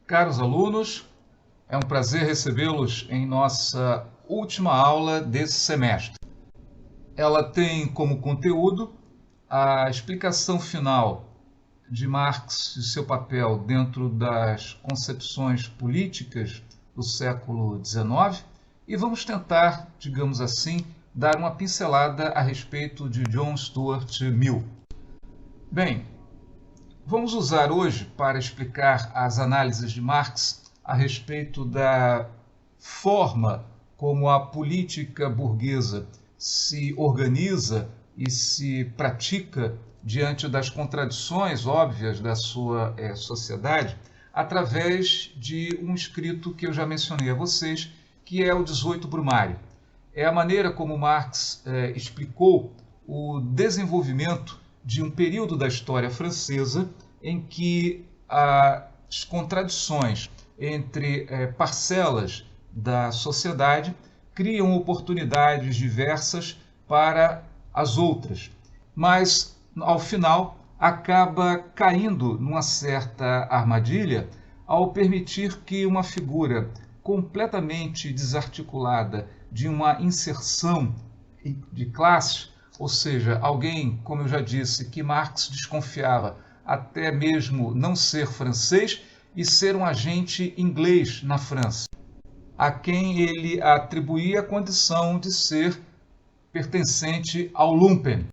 Caros alunos, é um prazer recebê-los em nossa última aula desse semestre. Ela tem como conteúdo a explicação final de Marx e seu papel dentro das concepções políticas do século XIX e vamos tentar, digamos assim, dar uma pincelada a respeito de John Stuart Mill. Bem, vamos usar hoje para explicar as análises de Marx a respeito da forma como a política burguesa se organiza e se pratica diante das contradições óbvias da sua sociedade, através de um escrito que eu já mencionei a vocês, que é o 18 Brumário. É a maneira como Marx explicou o desenvolvimento de um período da história francesa em que as contradições entre parcelas da sociedade criam oportunidades diversas para as outras, mas ao final acaba caindo numa certa armadilha ao permitir que uma figura completamente desarticulada de uma inserção de classes, ou seja, alguém, como eu já disse, que Marx desconfiava até mesmo não ser francês e ser um agente inglês na França, a quem ele atribuía a condição de ser pertencente ao Lumpen,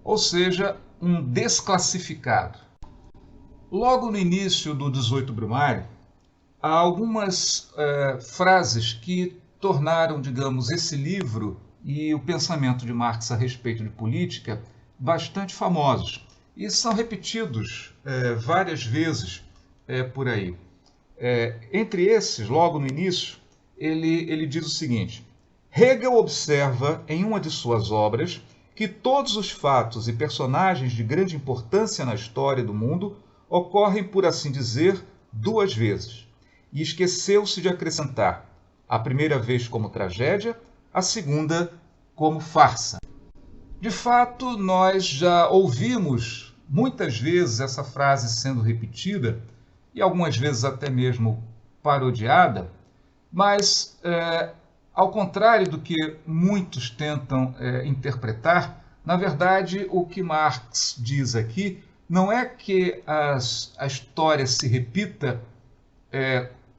ou seja, um desclassificado. Logo no início do 18 Brumário, há algumas frases que tornaram, digamos, esse livro e o pensamento de Marx a respeito de política bastante famosos e são repetidos várias vezes por aí. Entre esses, logo no início, ele diz o seguinte: Hegel observa em uma de suas obras que todos os fatos e personagens de grande importância na história do mundo ocorrem, por assim dizer, duas vezes, e esqueceu-se de acrescentar a primeira vez como tragédia, a segunda como farsa. De fato, nós já ouvimos muitas vezes essa frase sendo repetida, e algumas vezes até mesmo parodiada, mas, ao contrário do que muitos tentam interpretar, na verdade, o que Marx diz aqui não é que a história se repita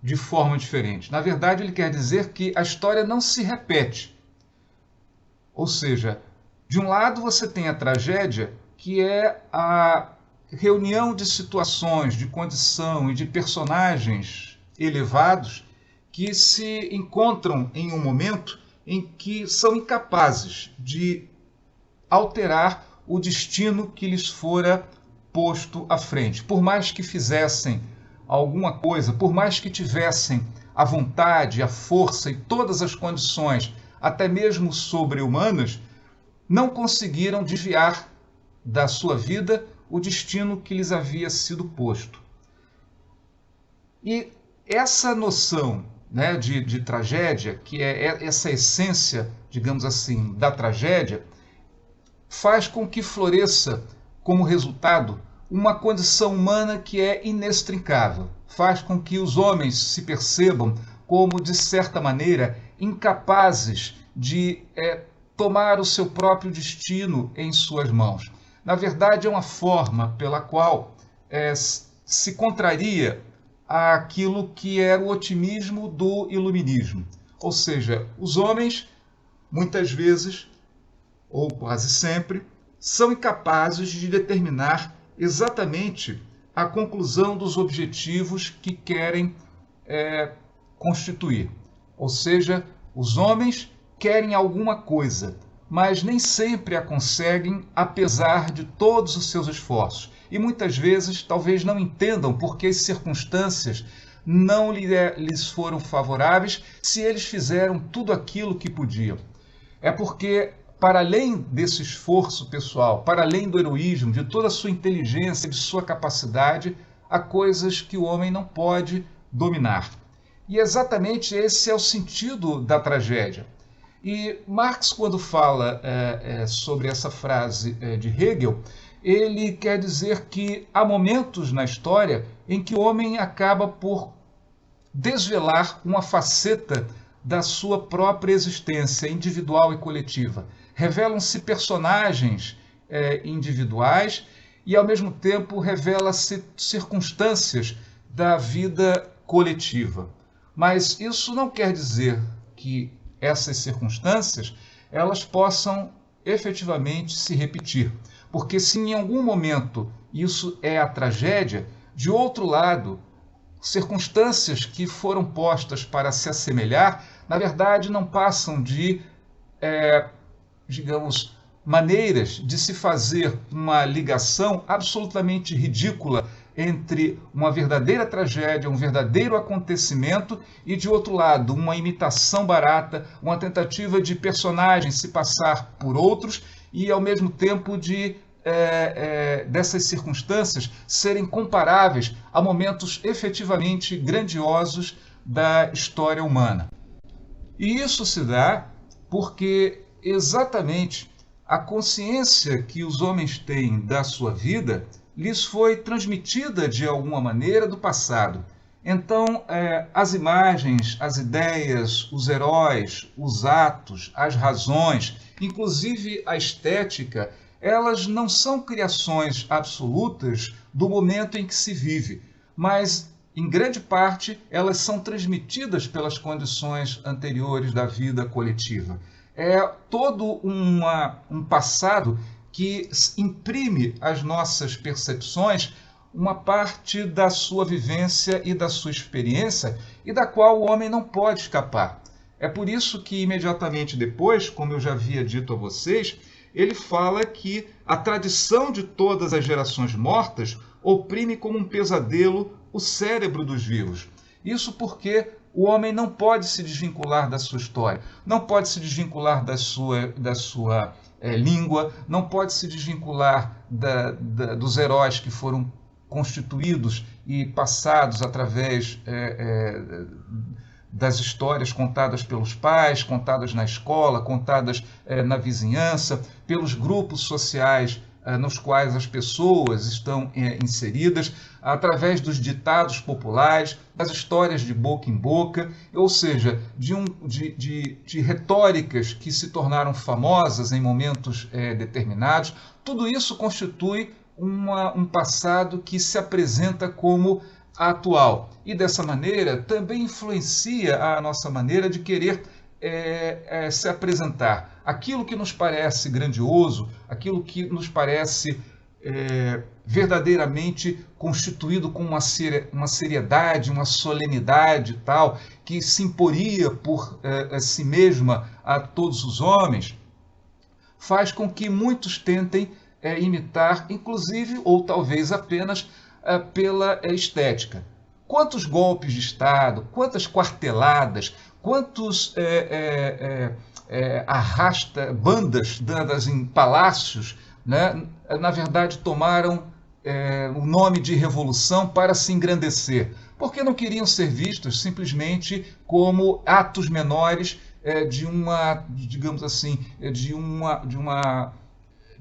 de forma diferente. Na verdade, ele quer dizer que a história não se repete. Ou seja, de um lado você tem a tragédia, que é a reunião de situações, de condição e de personagens elevados que se encontram em um momento em que são incapazes de alterar o destino que lhes fora posto à frente. Por mais que fizessem alguma coisa, por mais que tivessem a vontade, a força e todas as condições, até mesmo sobre-humanas, não conseguiram desviar da sua vida o destino que lhes havia sido posto. E essa noção de tragédia, que é essa essência, digamos assim, da tragédia, faz com que floresça, como resultado, uma condição humana que é inextricável. Faz com que os homens se percebam como, de certa maneira, incapazes de tomar o seu próprio destino em suas mãos. Na verdade, é uma forma pela qual se contraria aquilo que era o otimismo do iluminismo. Ou seja, os homens, muitas vezes, ou quase sempre, são incapazes de determinar exatamente a conclusão dos objetivos que querem constituir. Ou seja, os homens querem alguma coisa, mas nem sempre a conseguem, apesar de todos os seus esforços. E muitas vezes talvez não entendam porque as circunstâncias não lhes foram favoráveis se eles fizeram tudo aquilo que podiam. É porque, para além desse esforço pessoal, para além do heroísmo, de toda a sua inteligência, de sua capacidade, há coisas que o homem não pode dominar. E exatamente esse é o sentido da tragédia. E Marx, quando fala sobre essa frase de Hegel, ele quer dizer que há momentos na história em que o homem acaba por desvelar uma faceta da sua própria existência individual e coletiva. Revelam-se personagens individuais e, ao mesmo tempo, revela-se circunstâncias da vida coletiva. Mas isso não quer dizer que essas circunstâncias elas possam efetivamente se repetir. Porque se em algum momento isso é a tragédia, de outro lado, circunstâncias que foram postas para se assemelhar, na verdade não passam de, digamos, maneiras de se fazer uma ligação absolutamente ridícula entre uma verdadeira tragédia, um verdadeiro acontecimento e, de outro lado, uma imitação barata, uma tentativa de personagens se passar por outros e, ao mesmo tempo, dessas circunstâncias serem comparáveis a momentos efetivamente grandiosos da história humana. E isso se dá porque exatamente a consciência que os homens têm da sua vida lhes foi transmitida de alguma maneira do passado. Então, as imagens, as ideias, os heróis, os atos, as razões, inclusive a estética, elas não são criações absolutas do momento em que se vive, mas, em grande parte, elas são transmitidas pelas condições anteriores da vida coletiva. É todo um passado que imprime às nossas percepções uma parte da sua vivência e da sua experiência e da qual o homem não pode escapar. É por isso que, imediatamente depois, como eu já havia dito a vocês, ele fala que a tradição de todas as gerações mortas oprime como um pesadelo o cérebro dos vivos. Isso porque o homem não pode se desvincular da sua história, não pode se desvincular da sua língua, não pode se desvincular dos heróis que foram constituídos e passados através das histórias contadas pelos pais, contadas na escola, contadas na vizinhança, pelos grupos sociais nos quais as pessoas estão inseridas, através dos ditados populares, das histórias de boca em boca, ou seja, de retóricas que se tornaram famosas em momentos determinados. Tudo isso constitui um passado que se apresenta como atual e, dessa maneira, também influencia a nossa maneira de querer se apresentar. Aquilo que nos parece grandioso, aquilo que nos parece verdadeiramente constituído com uma seriedade, uma solenidade tal, que se imporia por si mesma a todos os homens, faz com que muitos tentem imitar, inclusive, ou talvez apenas pela estética. Quantos golpes de Estado, quantas quarteladas, quantos bandas dadas em palácios, né, na verdade tomaram o nome de revolução para se engrandecer, porque não queriam ser vistos simplesmente como atos menores digamos assim, de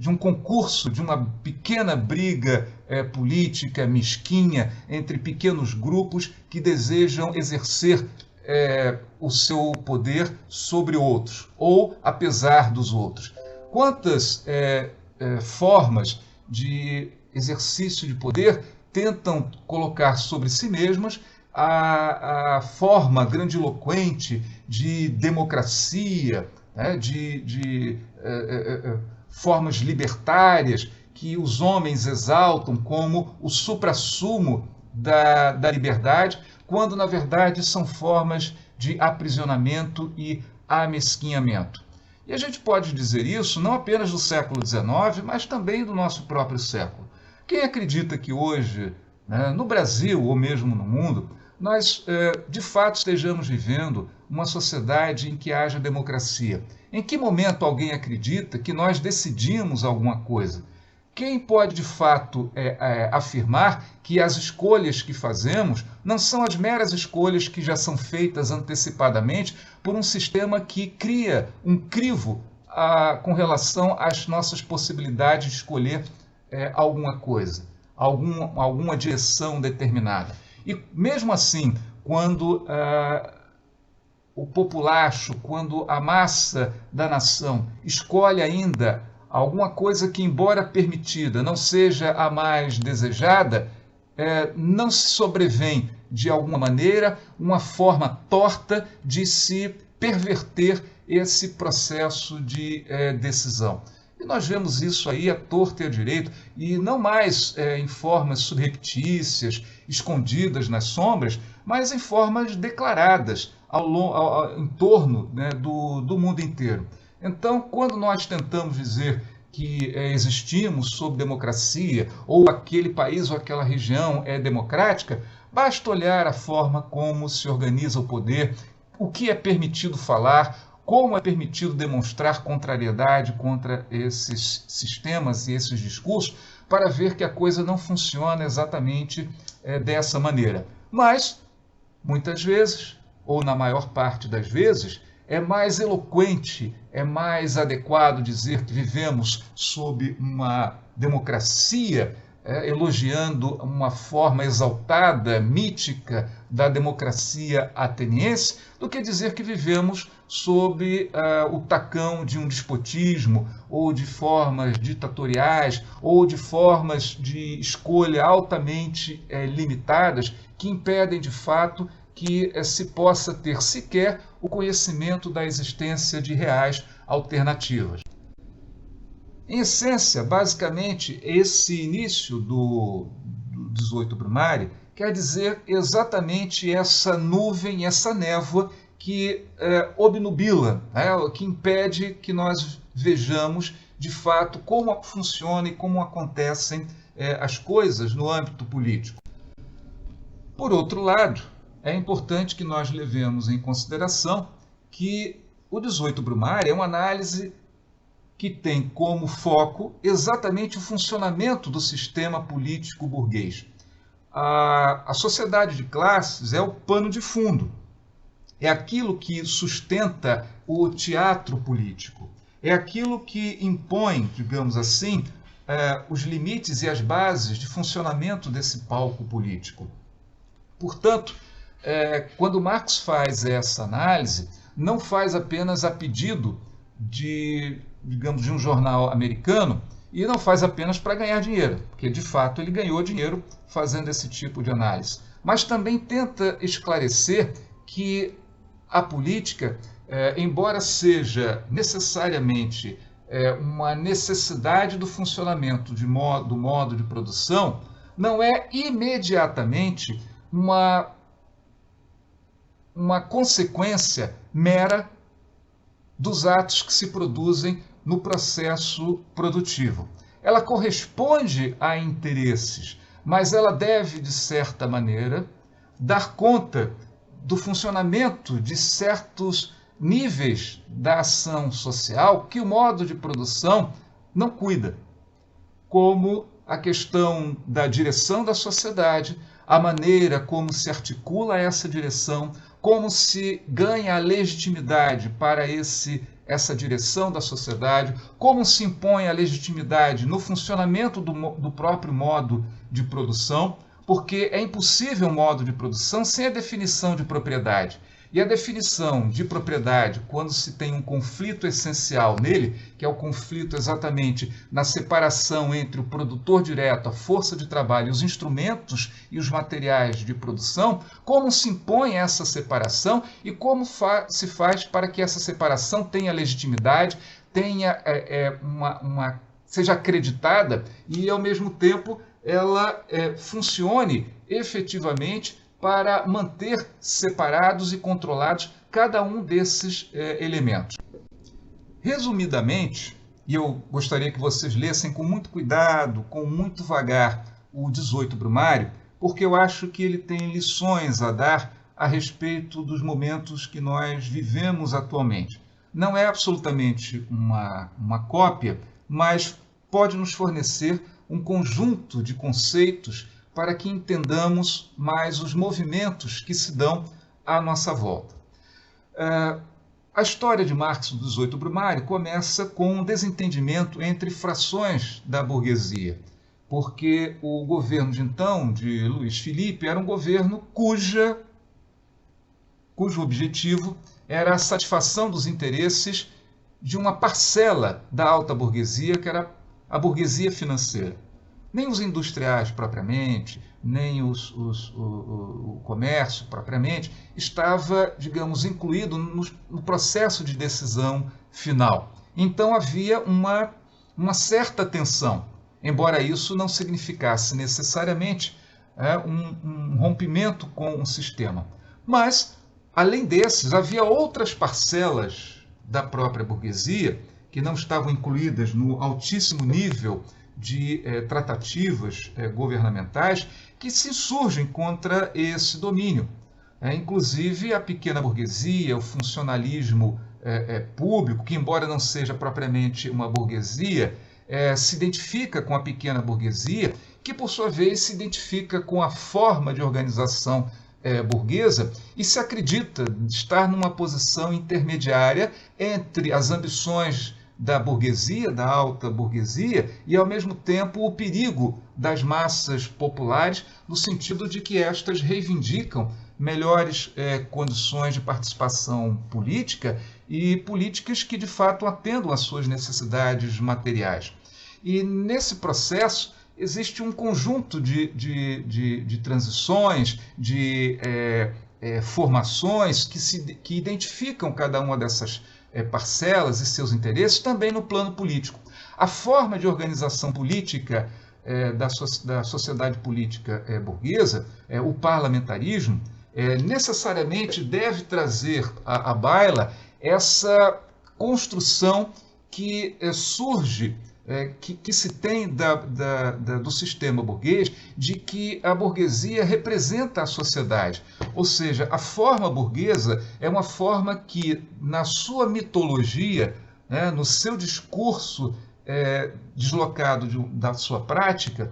um concurso, de uma pequena briga política mesquinha entre pequenos grupos que desejam exercer o seu poder sobre outros, ou apesar dos outros. Quantas formas de exercício de poder tentam colocar sobre si mesmas a forma grandiloquente de democracia, né, de formas libertárias que os homens exaltam como o suprassumo da liberdade, quando na verdade são formas de aprisionamento e amesquinhamento. E a gente pode dizer isso não apenas do século XIX, mas também do nosso próprio século. Quem acredita que hoje, né, no Brasil ou mesmo no mundo, nós de fato estejamos vivendo uma sociedade em que haja democracia? Em que momento alguém acredita que nós decidimos alguma coisa? Quem pode de fato afirmar que as escolhas que fazemos não são as meras escolhas que já são feitas antecipadamente por um sistema que cria um crivo com relação às nossas possibilidades de escolher alguma coisa, alguma direção determinada. E mesmo assim, quando o populacho, quando a massa da nação escolhe ainda alguma coisa que, embora permitida, não seja a mais desejada, não se sobrevém, de alguma maneira, uma forma torta de se perverter esse processo de decisão. E nós vemos isso aí à torta e à direito, e não mais em formas subreptícias, escondidas nas sombras, mas em formas declaradas em torno, né, do mundo inteiro. Então, quando nós tentamos dizer que existimos sob democracia, ou aquele país ou aquela região é democrática, basta olhar a forma como se organiza o poder, o que é permitido falar, como é permitido demonstrar contrariedade contra esses sistemas e esses discursos, para ver que a coisa não funciona exatamente dessa maneira. Mas, muitas vezes, ou na maior parte das vezes, é mais eloquente, é mais adequado dizer que vivemos sob uma democracia, elogiando uma forma exaltada, mítica da democracia ateniense, do que dizer que vivemos sob o tacão de um despotismo, ou de formas ditatoriais, ou de formas de escolha altamente limitadas, que impedem de fato que se possa ter sequer o conhecimento da existência de reais alternativas. Em essência, basicamente, esse início do 18 Brumário quer dizer exatamente essa nuvem, essa névoa que obnubila, que impede que nós vejamos de fato como funciona e como acontecem as coisas no âmbito político. Por outro lado, é importante que nós levemos em consideração que o 18 Brumário é uma análise que tem como foco exatamente o funcionamento do sistema político burguês. A sociedade de classes é o pano de fundo, é aquilo que sustenta o teatro político, é aquilo que impõe, digamos assim, os limites e as bases de funcionamento desse palco político. Portanto, quando Marx faz essa análise, não faz apenas a pedido de um jornal americano, e não faz apenas para ganhar dinheiro, porque de fato ele ganhou dinheiro fazendo esse tipo de análise, mas também tenta esclarecer que a política, embora seja necessariamente uma necessidade do funcionamento do modo de produção, não é imediatamente uma consequência mera dos atos que se produzem no processo produtivo. Ela corresponde a interesses, mas ela deve, de certa maneira, dar conta do funcionamento de certos níveis da ação social que o modo de produção não cuida, como a questão da direção da sociedade, a maneira como se articula essa direção, como se ganha a legitimidade para essa direção da sociedade, como se impõe a legitimidade no funcionamento do próprio modo de produção, porque é impossível um modo de produção sem a definição de propriedade. E a definição de propriedade, quando se tem um conflito essencial nele, que é o conflito exatamente na separação entre o produtor direto, a força de trabalho, os instrumentos e os materiais de produção, como se impõe essa separação e como se faz para que essa separação tenha legitimidade, tenha seja acreditada e, ao mesmo tempo, ela funcione efetivamente para manter separados e controlados cada um desses elementos. Resumidamente, e eu gostaria que vocês lessem com muito cuidado, com muito vagar, o 18 Brumário, porque eu acho que ele tem lições a dar a respeito dos momentos que nós vivemos atualmente. Não é absolutamente uma cópia, mas pode nos fornecer um conjunto de conceitos para que entendamos mais os movimentos que se dão à nossa volta. A história de Marx do 18 Brumário começa com um desentendimento entre frações da burguesia. porque o governo de então, de Luiz Felipe, era um governo cujo objetivo era a satisfação dos interesses de uma parcela da alta burguesia, que era a burguesia financeira. Nem os industriais propriamente, nem o comércio propriamente, estava, digamos, incluído no processo de decisão final. Então havia uma certa tensão, embora isso não significasse necessariamente um rompimento com o sistema. Mas, além desses, havia outras parcelas da própria burguesia que não estavam incluídas no altíssimo nível de tratativas governamentais que se insurgem contra esse domínio. Inclusive a pequena burguesia, o funcionalismo público, que embora não seja propriamente uma burguesia, se identifica com a pequena burguesia, que por sua vez se identifica com a forma de organização burguesa e se acredita estar numa posição intermediária entre as ambições da burguesia, da alta burguesia, e ao mesmo tempo o perigo das massas populares, no sentido de que estas reivindicam melhores condições de participação política e políticas que de fato atendam às suas necessidades materiais. E nesse processo existe um conjunto de transições, de formações que identificam cada uma dessas parcelas e seus interesses também no plano político. A forma de organização política da sociedade política burguesa, o parlamentarismo, necessariamente deve trazer à baila essa construção que surge, que se tem do sistema burguês, de que a burguesia representa a sociedade. Ou seja, a forma burguesa é uma forma que, na sua mitologia, no seu discurso deslocado da sua prática,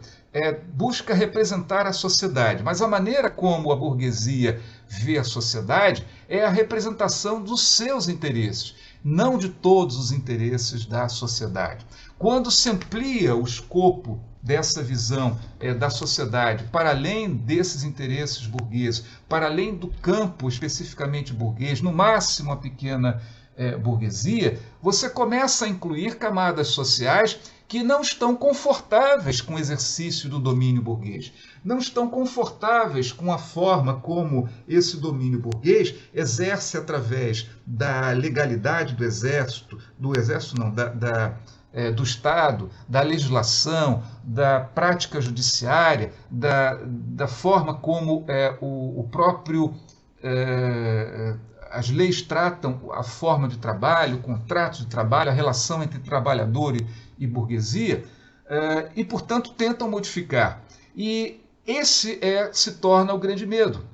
busca representar a sociedade. Mas a maneira como a burguesia vê a sociedade é a representação dos seus interesses, não de todos os interesses da sociedade. Quando se amplia o escopo dessa visão da sociedade para além desses interesses burgueses, para além do campo especificamente burguês, no máximo a pequena burguesia, você começa a incluir camadas sociais que não estão confortáveis com o exercício do domínio burguês, não estão confortáveis com a forma como esse domínio burguês exerce através da legalidade do exército, do Estado, da legislação, da prática judiciária, da forma como o próprio as leis tratam a forma de trabalho, o contrato de trabalho, a relação entre trabalhador e burguesia, e, portanto, tentam modificar. E esse se torna o grande medo,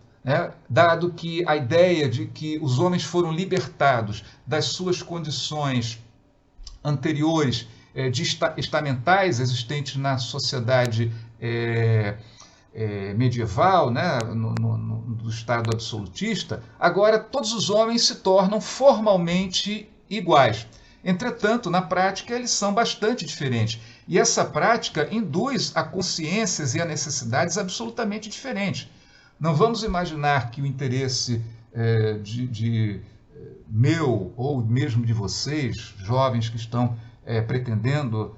dado que a ideia de que os homens foram libertados das suas condições anteriores estamentais existentes na sociedade medieval, do Estado absolutista, agora todos os homens se tornam formalmente iguais. Entretanto, na prática, eles são bastante diferentes. E essa prática induz a consciências e a necessidades absolutamente diferentes. Não vamos imaginar que o interesse meu ou mesmo de vocês, jovens que estão pretendendo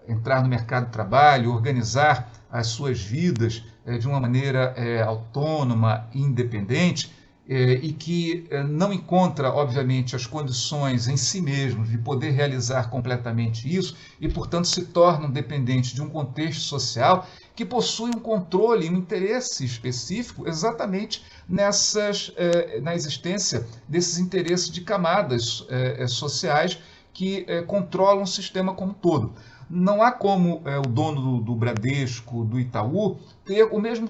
entrar no mercado de trabalho, organizar as suas vidas de uma maneira autônoma e independente, e que não encontra, obviamente, as condições em si mesmo de poder realizar completamente isso e, portanto, se tornam dependentes de um contexto social que possui um controle, um interesse específico exatamente na existência desses interesses de camadas sociais que controlam o sistema como um todo. Não há como o dono do Bradesco, do Itaú, ter o mesmo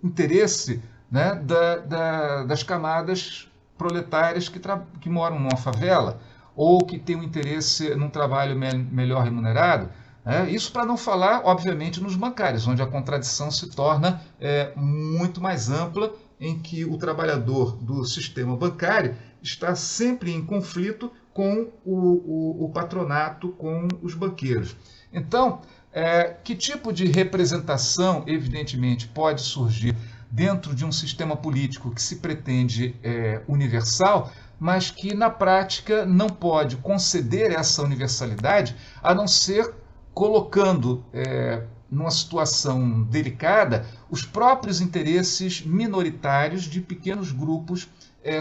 interesse das camadas proletárias que moram numa favela ou que têm um interesse num trabalho melhor remunerado. Isso para não falar, obviamente, nos bancários, onde a contradição se torna muito mais ampla, em que o trabalhador do sistema bancário está sempre em conflito com o patronato, com os banqueiros. Então, Que tipo de representação, evidentemente, pode surgir dentro de um sistema político que se pretende universal, mas que na prática não pode conceder essa universalidade a não ser colocando numa situação delicada os próprios interesses minoritários de pequenos grupos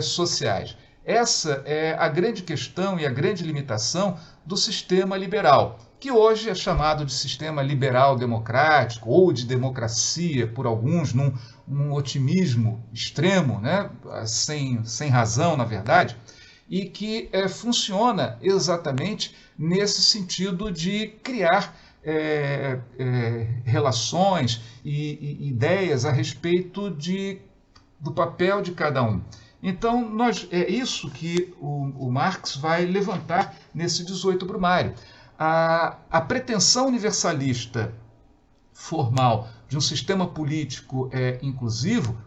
sociais. Essa é a grande questão e a grande limitação do sistema liberal, que hoje é chamado de sistema liberal democrático ou de democracia por alguns, num otimismo extremo, né? sem razão, na verdade, e que funciona exatamente nesse sentido de criar relações e ideias a respeito do papel de cada um. Então, é isso que o Marx vai levantar nesse 18 Brumário. A pretensão universalista formal de um sistema político inclusivo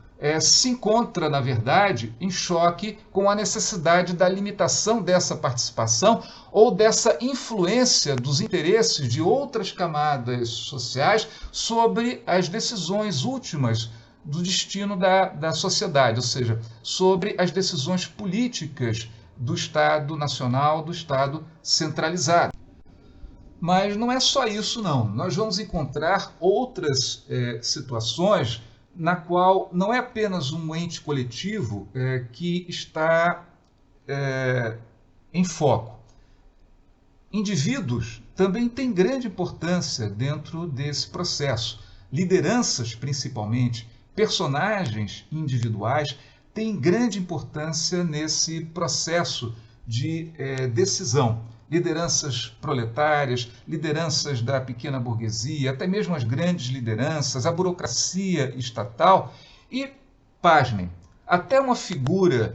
se encontra, na verdade, em choque com a necessidade da limitação dessa participação ou dessa influência dos interesses de outras camadas sociais sobre as decisões últimas do destino da sociedade, ou seja, sobre as decisões políticas do Estado nacional, do Estado centralizado. Mas não é só isso, não. Nós vamos encontrar outras situações na qual não é apenas um ente coletivo que está em foco. Indivíduos também têm grande importância dentro desse processo. Lideranças, principalmente, personagens individuais têm grande importância nesse processo de decisão. Lideranças proletárias, lideranças da pequena burguesia, até mesmo as grandes lideranças, a burocracia estatal e, pasmem, até uma figura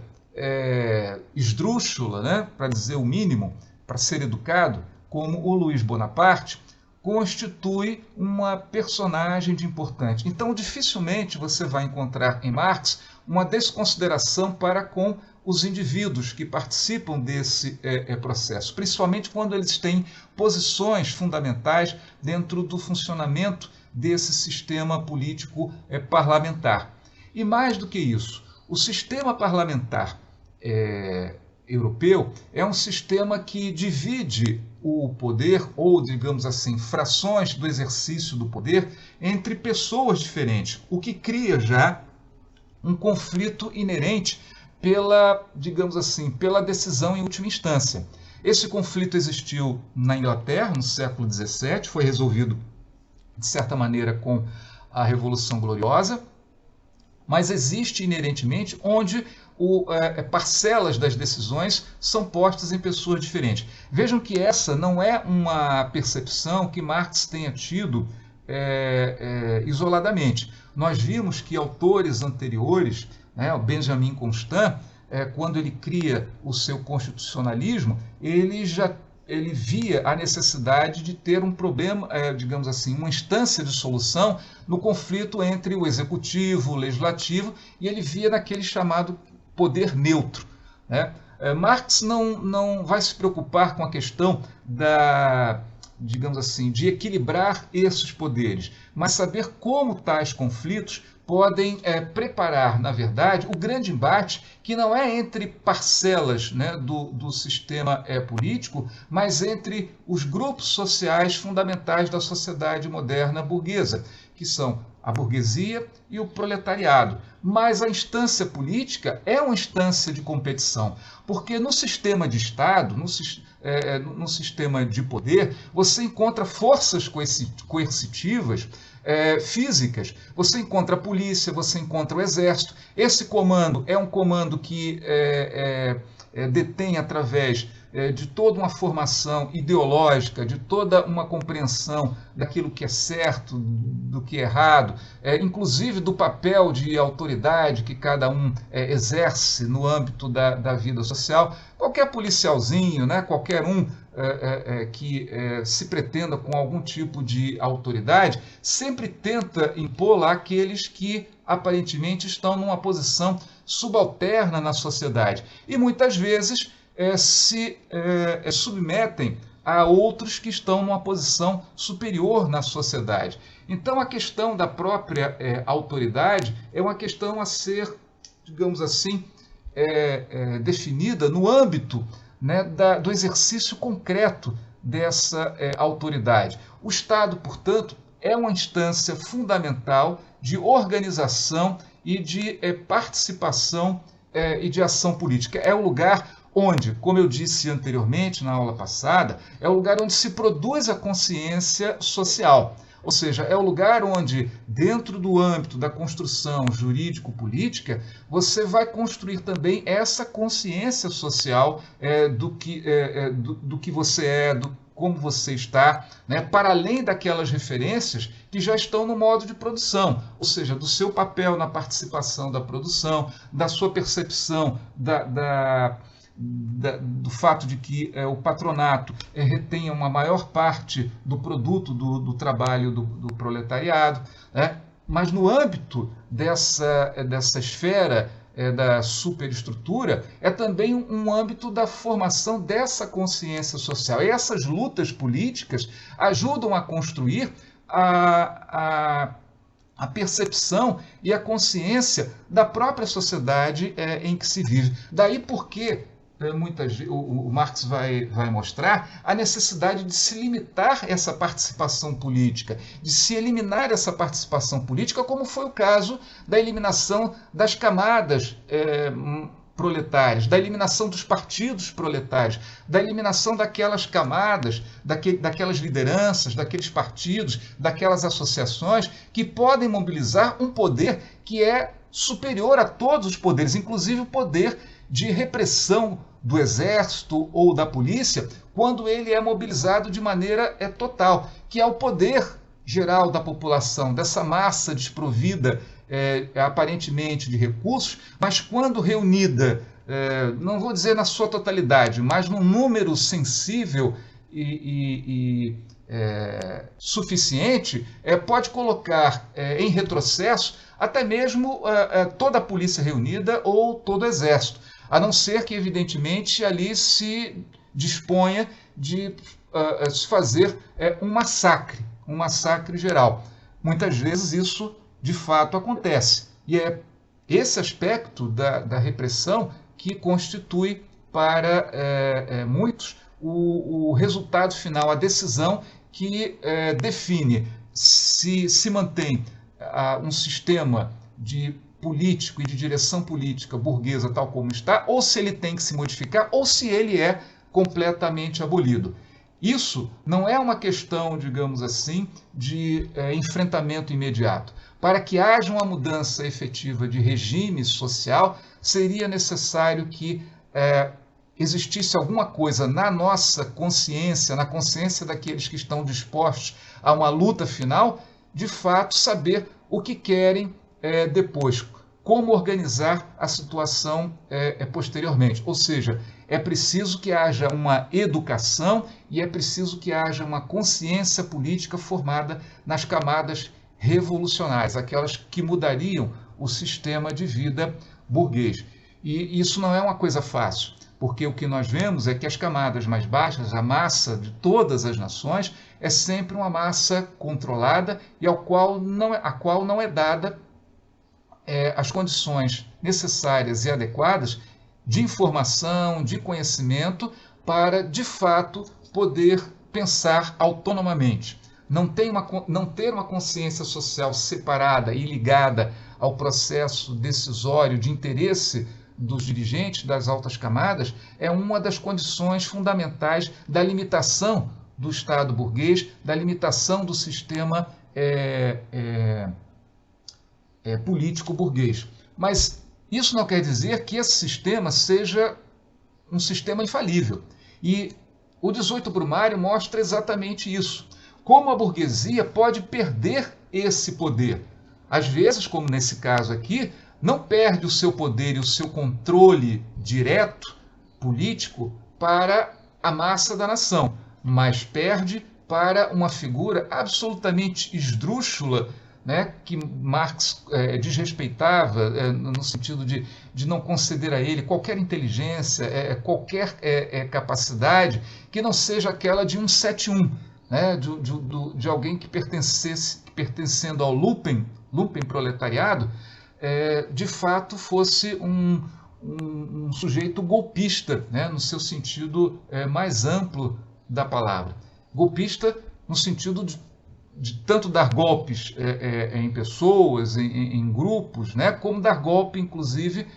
esdrúxula, né, para dizer o mínimo, para ser educado, como o Luiz Bonaparte, constitui uma personagem de importante. Então, dificilmente você vai encontrar em Marx uma desconsideração para com os indivíduos que participam desse processo, principalmente quando eles têm posições fundamentais dentro do funcionamento desse sistema político parlamentar. E mais do que isso, o sistema parlamentar europeu é um sistema que divide o poder, ou, digamos assim, frações do exercício do poder entre pessoas diferentes, o que cria já um conflito inerente digamos assim, pela decisão em última instância. Esse conflito existiu na Inglaterra no século XVII, foi resolvido, de certa maneira, com a Revolução Gloriosa, mas existe inerentemente onde parcelas das decisões são postas em pessoas diferentes. Vejam que essa não é uma percepção que Marx tenha tido isoladamente. Nós vimos que autores anteriores, o Benjamin Constant, quando ele cria o seu constitucionalismo, ele via a necessidade de ter um problema, digamos assim, uma instância de solução no conflito entre o executivo, o legislativo, e ele via naquele chamado poder neutro. Marx não vai se preocupar com a questão digamos assim, de equilibrar esses poderes, mas saber como tais conflitos podem preparar, na verdade, o grande embate que não é entre parcelas, né, do sistema político, mas entre os grupos sociais fundamentais da sociedade moderna burguesa, que são a burguesia e o proletariado. Mas a instância política é uma instância de competição, porque no sistema de Estado, no sistema de poder, você encontra forças coercitivas físicas, você encontra a polícia, você encontra o exército. Esse comando é um comando que detém através de toda uma formação ideológica, de toda uma compreensão daquilo que é certo, do que é errado, inclusive do papel de autoridade que cada um exerce no âmbito da vida social. Qualquer policialzinho, né, qualquer um que se pretenda com algum tipo de autoridade, sempre tenta impor lá aqueles que aparentemente estão numa posição subalterna na sociedade. E muitas vezes se submetem a outros que estão numa posição superior na sociedade. Então, a questão da própria autoridade é uma questão a ser, digamos assim, definida no âmbito, né, do exercício concreto dessa autoridade. O Estado, portanto, é uma instância fundamental de organização e de participação e de ação política. É o lugar onde, como eu disse anteriormente na aula passada, é o lugar onde se produz a consciência social. Ou seja, é o lugar onde, dentro do âmbito da construção jurídico-política, você vai construir também essa consciência social do que você é, como você está, né, para além daquelas referências que já estão no modo de produção, ou seja, do seu papel na participação da produção, da sua percepção do fato de que o patronato retenha uma maior parte do produto do trabalho do proletariado, né? Mas no âmbito dessa esfera da superestrutura, é também um âmbito da formação dessa consciência social. E essas lutas políticas ajudam a construir a percepção e a consciência da própria sociedade em que se vive. Daí porque o Marx vai mostrar a necessidade de se limitar essa participação política, de se eliminar essa participação política, como foi o caso da eliminação das camadas proletárias, da eliminação dos partidos proletários, da eliminação daquelas camadas, daquelas lideranças, daqueles partidos, daquelas associações que podem mobilizar um poder que é superior a todos os poderes, inclusive o poder de repressão do exército ou da polícia, quando ele é mobilizado de maneira total, que é o poder geral da população, dessa massa desprovida aparentemente de recursos, mas quando reunida, não vou dizer na sua totalidade, mas num número sensível e suficiente, pode colocar em retrocesso até mesmo toda a polícia reunida ou todo o exército, a não ser que, evidentemente, ali se disponha de se fazer um massacre geral. Muitas vezes isso, de fato, acontece. E é esse aspecto da repressão que constitui para muitos o resultado final, a decisão que define se mantém um sistema político e de direção política burguesa tal como está, ou se ele tem que se modificar, ou se ele é completamente abolido. Isso não é uma questão, digamos assim, de enfrentamento imediato. Para que haja uma mudança efetiva de regime social, seria necessário que existisse alguma coisa na nossa consciência, na consciência daqueles que estão dispostos a uma luta final, de fato saber o que querem depois, como organizar a situação posteriormente. Ou seja, é preciso que haja uma educação e é preciso que haja uma consciência política formada nas camadas revolucionárias, aquelas que mudariam o sistema de vida burguês. E isso não é uma coisa fácil, porque o que nós vemos é que as camadas mais baixas, a massa de todas as nações, é sempre uma massa controlada e a qual não é dada as condições necessárias e adequadas de informação, de conhecimento, para, de fato, poder pensar autonomamente. Não ter uma consciência social separada e ligada ao processo decisório de interesse dos dirigentes das altas camadas é uma das condições fundamentais da limitação do Estado burguês, da limitação do sistema político burguês. Mas isso não quer dizer que esse sistema seja um sistema infalível. E o 18 Brumário mostra exatamente isso. Como a burguesia pode perder esse poder. Às vezes, como nesse caso aqui, não perde o seu poder e o seu controle direto, político, para a massa da nação, mas perde para uma figura absolutamente esdrúxula, né, que Marx desrespeitava, no sentido de não conceder a ele qualquer inteligência, qualquer capacidade que não seja aquela de um 7-1, né, de alguém que pertencendo ao lumpen proletariado, de fato fosse um sujeito golpista, né, no seu sentido mais amplo da palavra. Golpista no sentido de tanto dar golpes em pessoas, em grupos, né, como dar golpe, inclusive,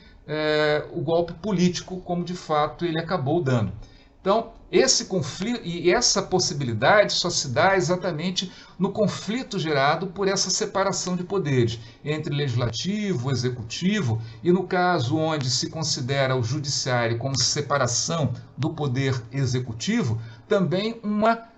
o golpe político, como de fato ele acabou dando. Então, esse conflito e essa possibilidade só se dá exatamente no conflito gerado por essa separação de poderes entre legislativo, executivo, e no caso onde se considera o judiciário como separação do poder executivo, também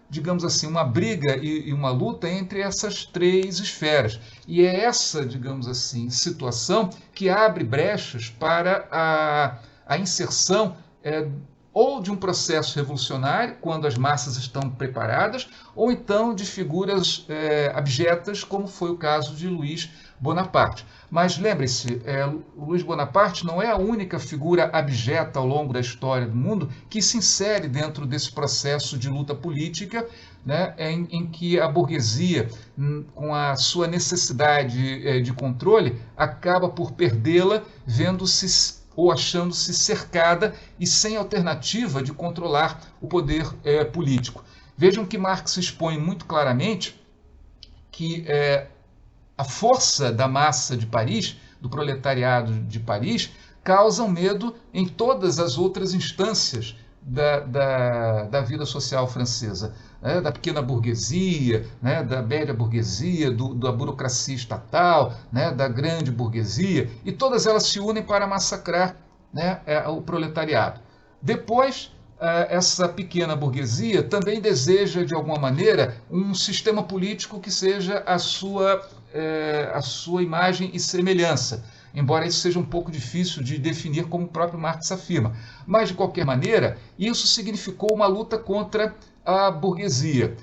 digamos assim, uma briga e uma luta entre essas três esferas. E é essa, digamos assim, situação que abre brechas para a inserção ou de um processo revolucionário, quando as massas estão preparadas, ou então de figuras abjetas, como foi o caso de Luís Bonaparte. Mas lembre-se, Luís Bonaparte não é a única figura abjeta ao longo da história do mundo que se insere dentro desse processo de luta política, né, em que a burguesia, com a sua necessidade de controle, acaba por perdê-la, vendo-se ou achando-se cercada e sem alternativa de controlar o poder político. Vejam que Marx expõe muito claramente que a força da massa de Paris, do proletariado de Paris, causa medo em todas as outras instâncias da vida social francesa, né, da pequena burguesia, né, da média burguesia, da burocracia estatal, né, da grande burguesia, e todas elas se unem para massacrar, né, o proletariado. Depois, essa pequena burguesia também deseja, de alguma maneira, um sistema político que seja a sua imagem e semelhança, embora isso seja um pouco difícil de definir, como o próprio Marx afirma. Mas, de qualquer maneira, isso significou uma luta contra a burguesia.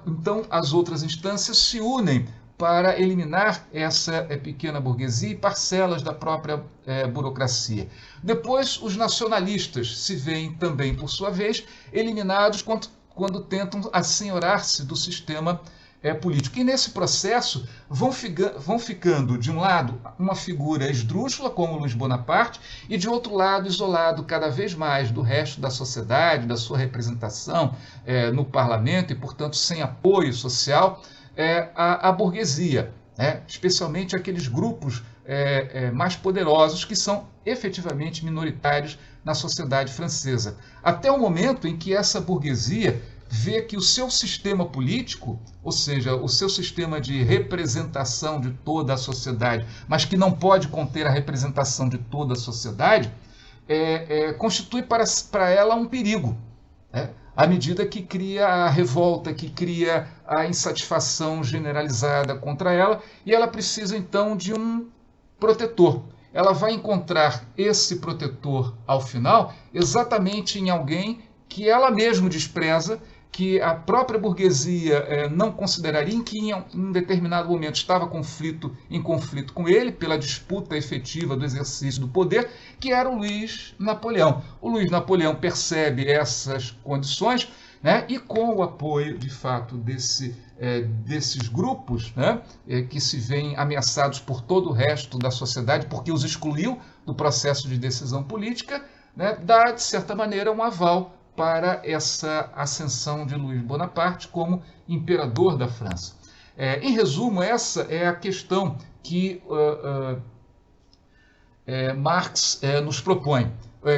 Então, as outras instâncias se unem para eliminar essa pequena burguesia e parcelas da própria burocracia. Depois, os nacionalistas se veem também, por sua vez, eliminados quando tentam assenhorar-se do sistema político. E nesse processo vão ficando, de um lado, uma figura esdrúxula, como Luís Bonaparte, e de outro lado, isolado cada vez mais do resto da sociedade, da sua representação no parlamento e, portanto, sem apoio social, a burguesia, especialmente aqueles grupos mais poderosos que são efetivamente minoritários na sociedade francesa. Até o momento em que essa burguesia vê que o seu sistema político, ou seja, o seu sistema de representação de toda a sociedade, mas que não pode conter a representação de toda a sociedade, constitui para ela um perigo, à medida que cria a revolta, que cria a insatisfação generalizada contra ela, e ela precisa então de um protetor. Ela vai encontrar esse protetor ao final exatamente em alguém que ela mesma despreza, que a própria burguesia não consideraria, em que em um determinado momento estava em conflito com ele, pela disputa efetiva do exercício do poder, que era o Luís Napoleão. O Luís Napoleão percebe essas condições, né, e com o apoio, de fato, desses grupos, né, que se veem ameaçados por todo o resto da sociedade, porque os excluiu do processo de decisão política, né, dá, de certa maneira, um aval para essa ascensão de Luís Bonaparte como imperador da França. Em resumo, essa é a questão que Marx nos propõe,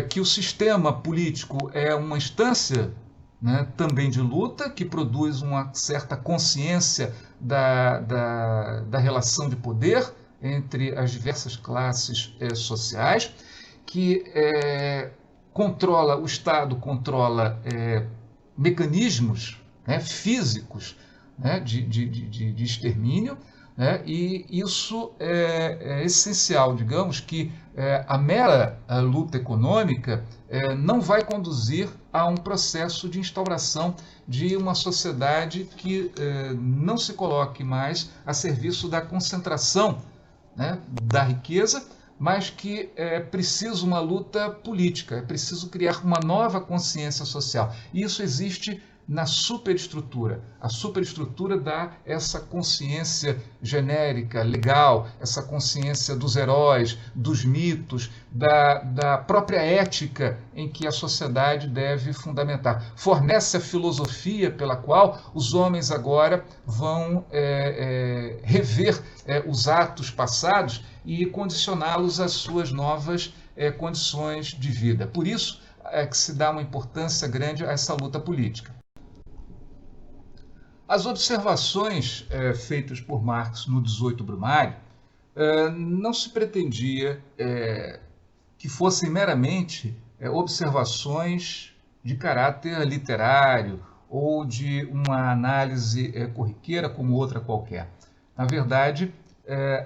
que o sistema político é uma instância, né, também de luta, que produz uma certa consciência da relação de poder entre as diversas classes sociais, que o Estado controla mecanismos, né, físicos, né, de extermínio, né, e isso é essencial. Digamos que a mera luta econômica não vai conduzir a um processo de instauração de uma sociedade que não se coloque mais a serviço da concentração, né, da riqueza, mas que é preciso uma luta política, é preciso criar uma nova consciência social. E isso existe na superestrutura. A superestrutura dá essa consciência genérica, legal, essa consciência dos heróis, dos mitos, da própria ética em que a sociedade deve fundamentar. Fornece a filosofia pela qual os homens agora vão rever os atos passados e condicioná-los às suas novas condições de vida. Por isso é que se dá uma importância grande a essa luta política. As observações feitas por Marx no 18 Brumário não se pretendia que fossem meramente observações de caráter literário ou de uma análise corriqueira como outra qualquer. Na verdade,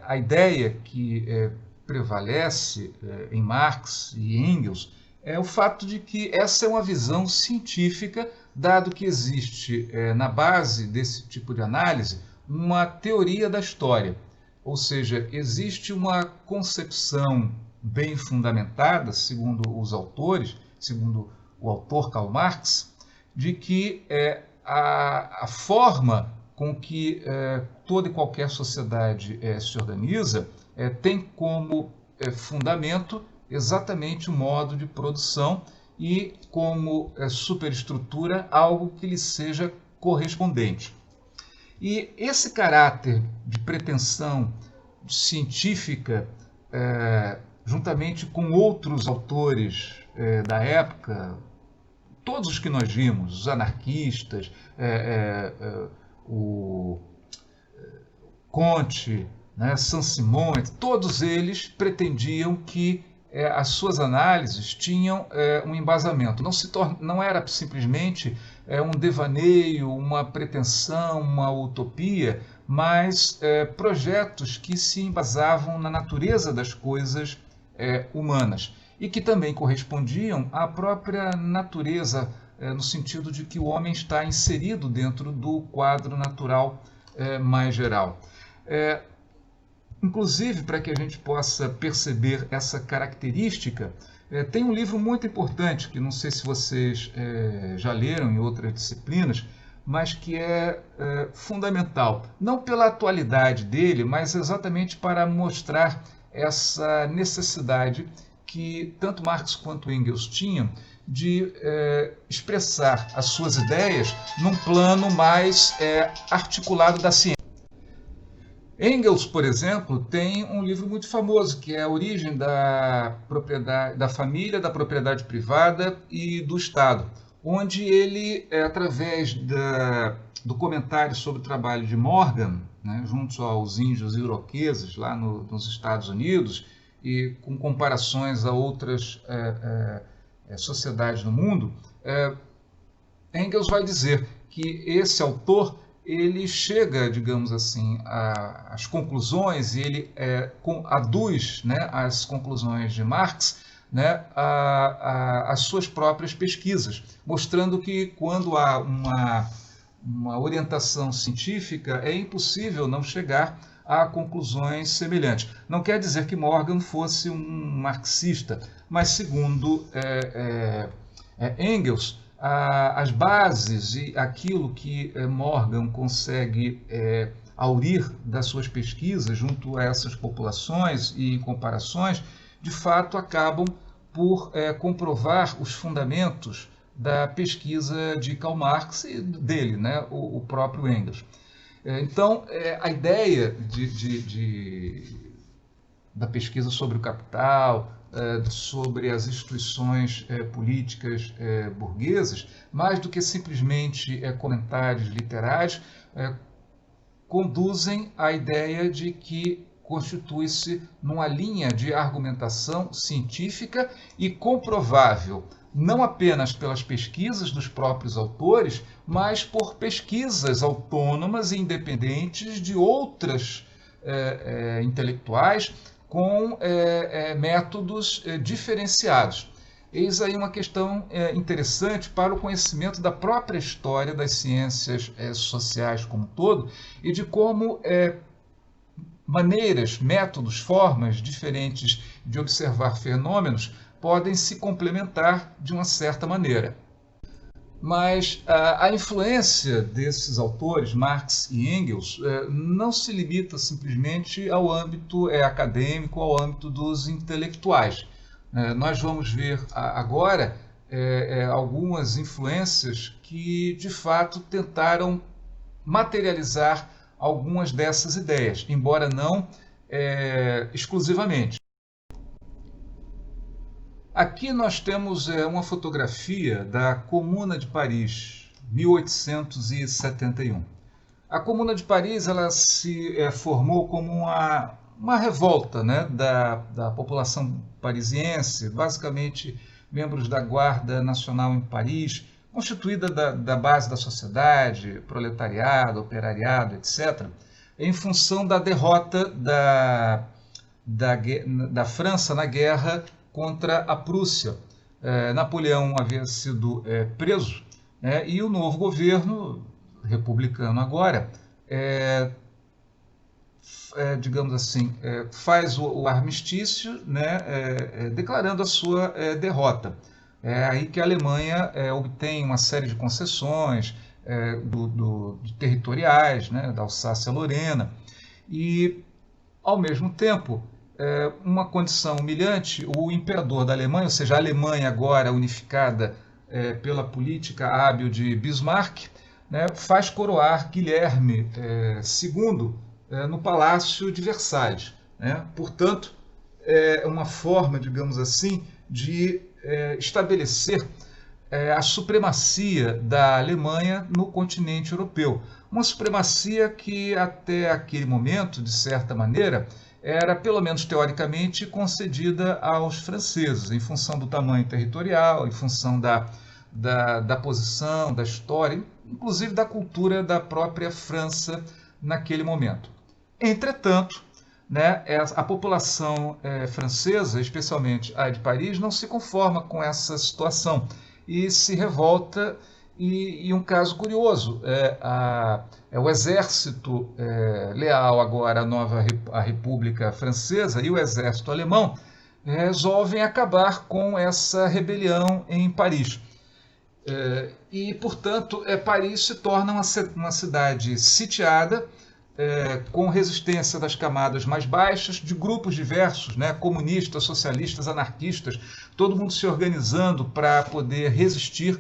a ideia que prevalece em Marx e Engels é o fato de que essa é uma visão científica, dado que existe na base desse tipo de análise uma teoria da história, ou seja, existe uma concepção bem fundamentada, segundo os autores, segundo o autor Karl Marx, de que a forma com que toda e qualquer sociedade se organiza tem como fundamento exatamente o modo de produção e como superestrutura algo que lhe seja correspondente. E esse caráter de pretensão científica, juntamente com outros autores da época, todos os que nós vimos, os anarquistas, o Comte, né, Saint-Simon, todos eles pretendiam que as suas análises tinham um embasamento. Não era simplesmente um devaneio, uma pretensão, uma utopia, mas projetos que se embasavam na natureza das coisas humanas e que também correspondiam à própria natureza, no sentido de que o homem está inserido dentro do quadro natural mais geral. Inclusive, para que a gente possa perceber essa característica, tem um livro muito importante, que não sei se vocês já leram em outras disciplinas, mas que é fundamental, não pela atualidade dele, mas exatamente para mostrar essa necessidade que tanto Marx quanto Engels tinham de expressar as suas ideias num plano mais articulado da ciência. Engels, por exemplo, tem um livro muito famoso, que é A Origem da Propriedade, da Família, da Propriedade Privada e do Estado, onde ele, através do comentário sobre o trabalho de Morgan, né, junto aos índios iroqueses lá nos Estados Unidos, e com comparações a outras sociedades no mundo, Engels vai dizer que esse autor ele chega, digamos assim, às conclusões, e ele aduz, né, as conclusões de Marx, né, às suas próprias pesquisas, mostrando que quando há uma orientação científica é impossível não chegar a conclusões semelhantes. Não quer dizer que Morgan fosse um marxista, mas segundo Engels, as bases e aquilo que Morgan consegue aurir das suas pesquisas junto a essas populações e comparações, de fato acabam por comprovar os fundamentos da pesquisa de Karl Marx e dele, né, o próprio Engels. Então, a ideia da pesquisa sobre o capital, sobre as instituições políticas burguesas, mais do que simplesmente comentários literários, conduzem à ideia de que constitui-se numa linha de argumentação científica e comprovável, não apenas pelas pesquisas dos próprios autores, mas por pesquisas autônomas e independentes de outras intelectuais com métodos diferenciados. Eis aí uma questão interessante para o conhecimento da própria história das ciências sociais como um todo e de como maneiras, métodos, formas diferentes de observar fenômenos podem se complementar de uma certa maneira. Mas a influência desses autores, Marx e Engels, não se limita simplesmente ao âmbito acadêmico, ao âmbito dos intelectuais. Nós vamos ver agora algumas influências que, de fato, tentaram materializar algumas dessas ideias, embora não exclusivamente. Aqui nós temos uma fotografia da Comuna de Paris, 1871. A Comuna de Paris ela se formou como uma revolta, né, da população parisiense, basicamente membros da Guarda Nacional em Paris, constituída da base da sociedade, proletariado, operariado, etc., em função da derrota da França na guerra contra a Prússia. Napoleão havia sido preso, e o novo governo republicano agora, digamos assim, faz o armistício, né, declarando a sua derrota. É aí que a Alemanha obtém uma série de concessões territoriais, né, da Alsácia-Lorena, e, ao mesmo tempo, uma condição humilhante, o imperador da Alemanha, ou seja, a Alemanha agora unificada pela política hábil de Bismarck, né, faz coroar Guilherme II no Palácio de Versalhes. Né? Portanto, é uma forma, digamos assim, de estabelecer a supremacia da Alemanha no continente europeu. Uma supremacia que, até aquele momento, de certa maneira, era, pelo menos teoricamente, concedida aos franceses, em função do tamanho territorial, em função da posição, da história, inclusive da cultura da própria França naquele momento. Entretanto, né, a população francesa, especialmente a de Paris, não se conforma com essa situação e se revolta. E um caso curioso, o exército leal agora à República Francesa e o exército alemão resolvem acabar com essa rebelião em Paris. E, portanto, Paris se torna uma cidade sitiada, com resistência das camadas mais baixas, de grupos diversos, né, comunistas, socialistas, anarquistas, todo mundo se organizando para poder resistir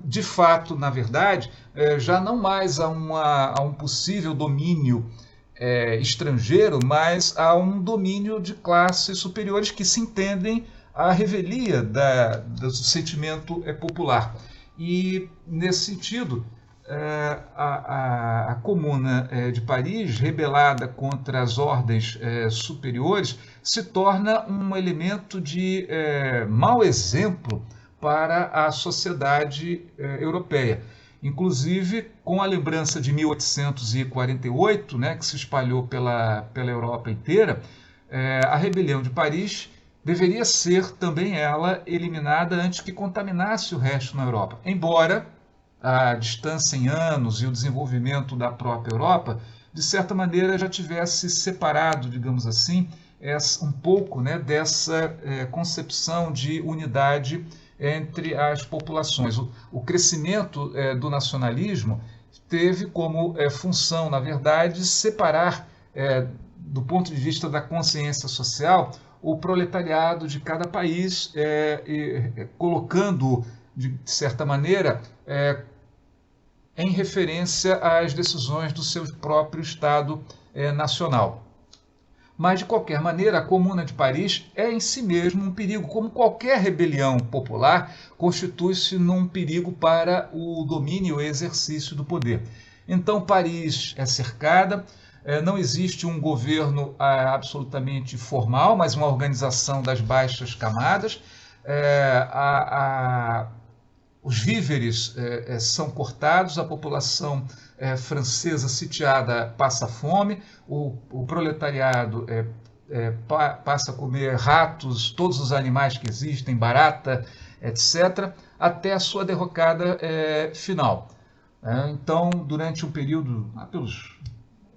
de fato, na verdade, já não mais a um possível domínio estrangeiro, mas a um domínio de classes superiores que se entendem à revelia do sentimento popular. E, nesse sentido, a Comuna de Paris, rebelada contra as ordens superiores, se torna um elemento de mau exemplo para a sociedade europeia. Inclusive, com a lembrança de 1848, né, que se espalhou pela Europa inteira, a rebelião de Paris deveria ser também ela eliminada antes que contaminasse o resto na Europa. Embora a distância em anos e o desenvolvimento da própria Europa, de certa maneira, já tivesse separado, digamos assim, um pouco, né, dessa concepção de unidade entre as populações. O crescimento do nacionalismo teve como função, na verdade, separar, do ponto de vista da consciência social, o proletariado de cada país, colocando, de certa maneira, em referência às decisões do seu próprio Estado nacional. Mas, de qualquer maneira, a Comuna de Paris é em si mesmo um perigo, como qualquer rebelião popular constitui-se num perigo para o domínio e exercício do poder. Então, Paris é cercada, não existe um governo absolutamente formal, mas uma organização das baixas camadas. Os víveres são cortados, a população francesa sitiada passa fome, o proletariado passa a comer ratos, todos os animais que existem, barata, etc., até a sua derrocada final. Então, durante um período, pelos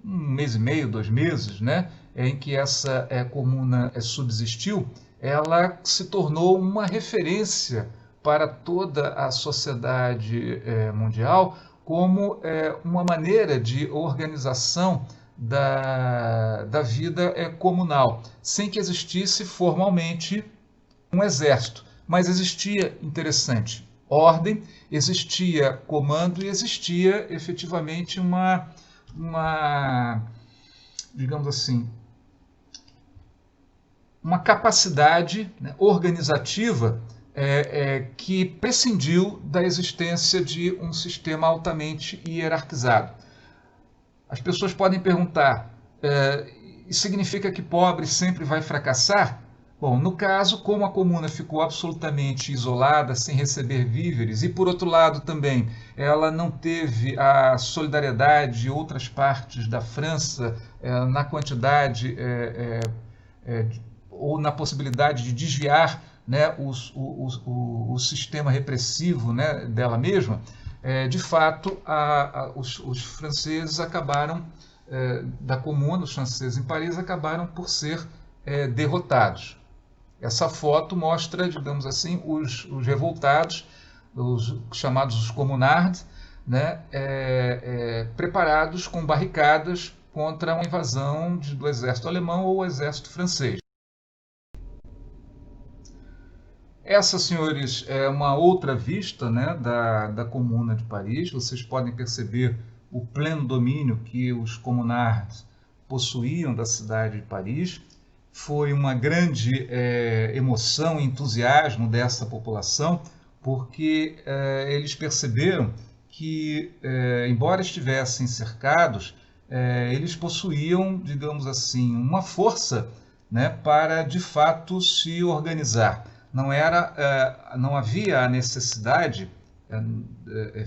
1 mês e meio, 2 meses, né, em que essa comuna subsistiu, ela se tornou uma referência para toda a sociedade mundial como uma maneira de organização da vida comunal, sem que existisse formalmente um exército. Mas existia, interessante, ordem, existia comando e existia efetivamente digamos assim, uma capacidade, né, organizativa que prescindiu da existência de um sistema altamente hierarquizado. As pessoas podem perguntar, isso significa que pobre sempre vai fracassar? Bom, no caso, como a comuna ficou absolutamente isolada, sem receber víveres, e por outro lado também, ela não teve a solidariedade de outras partes da França na quantidade ou na possibilidade de desviar, né, o sistema repressivo, né, dela mesma, de fato, os franceses acabaram, da comuna, os franceses em Paris, acabaram por ser derrotados. Essa foto mostra, digamos assim, os revoltados, os chamados os communards, né, preparados com barricadas contra uma invasão do exército alemão ou o exército francês. Essa, senhores, é uma outra vista, né, da Comuna de Paris. Vocês podem perceber o pleno domínio que os communards possuíam da cidade de Paris. Foi uma grande emoção e entusiasmo dessa população, porque eles perceberam que, embora estivessem cercados, eles possuíam, digamos assim, uma força, né, para de fato se organizar. Não havia a necessidade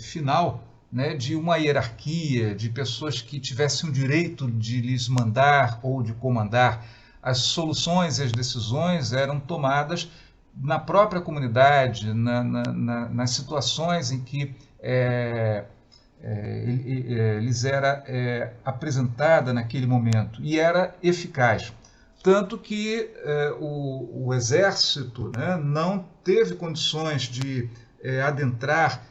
final, né, de uma hierarquia, de pessoas que tivessem o direito de lhes mandar ou de comandar. As soluções e as decisões eram tomadas na própria comunidade, nas situações em que lhes era apresentada naquele momento, e era eficaz. Tanto que o exército, né, não teve condições de adentrar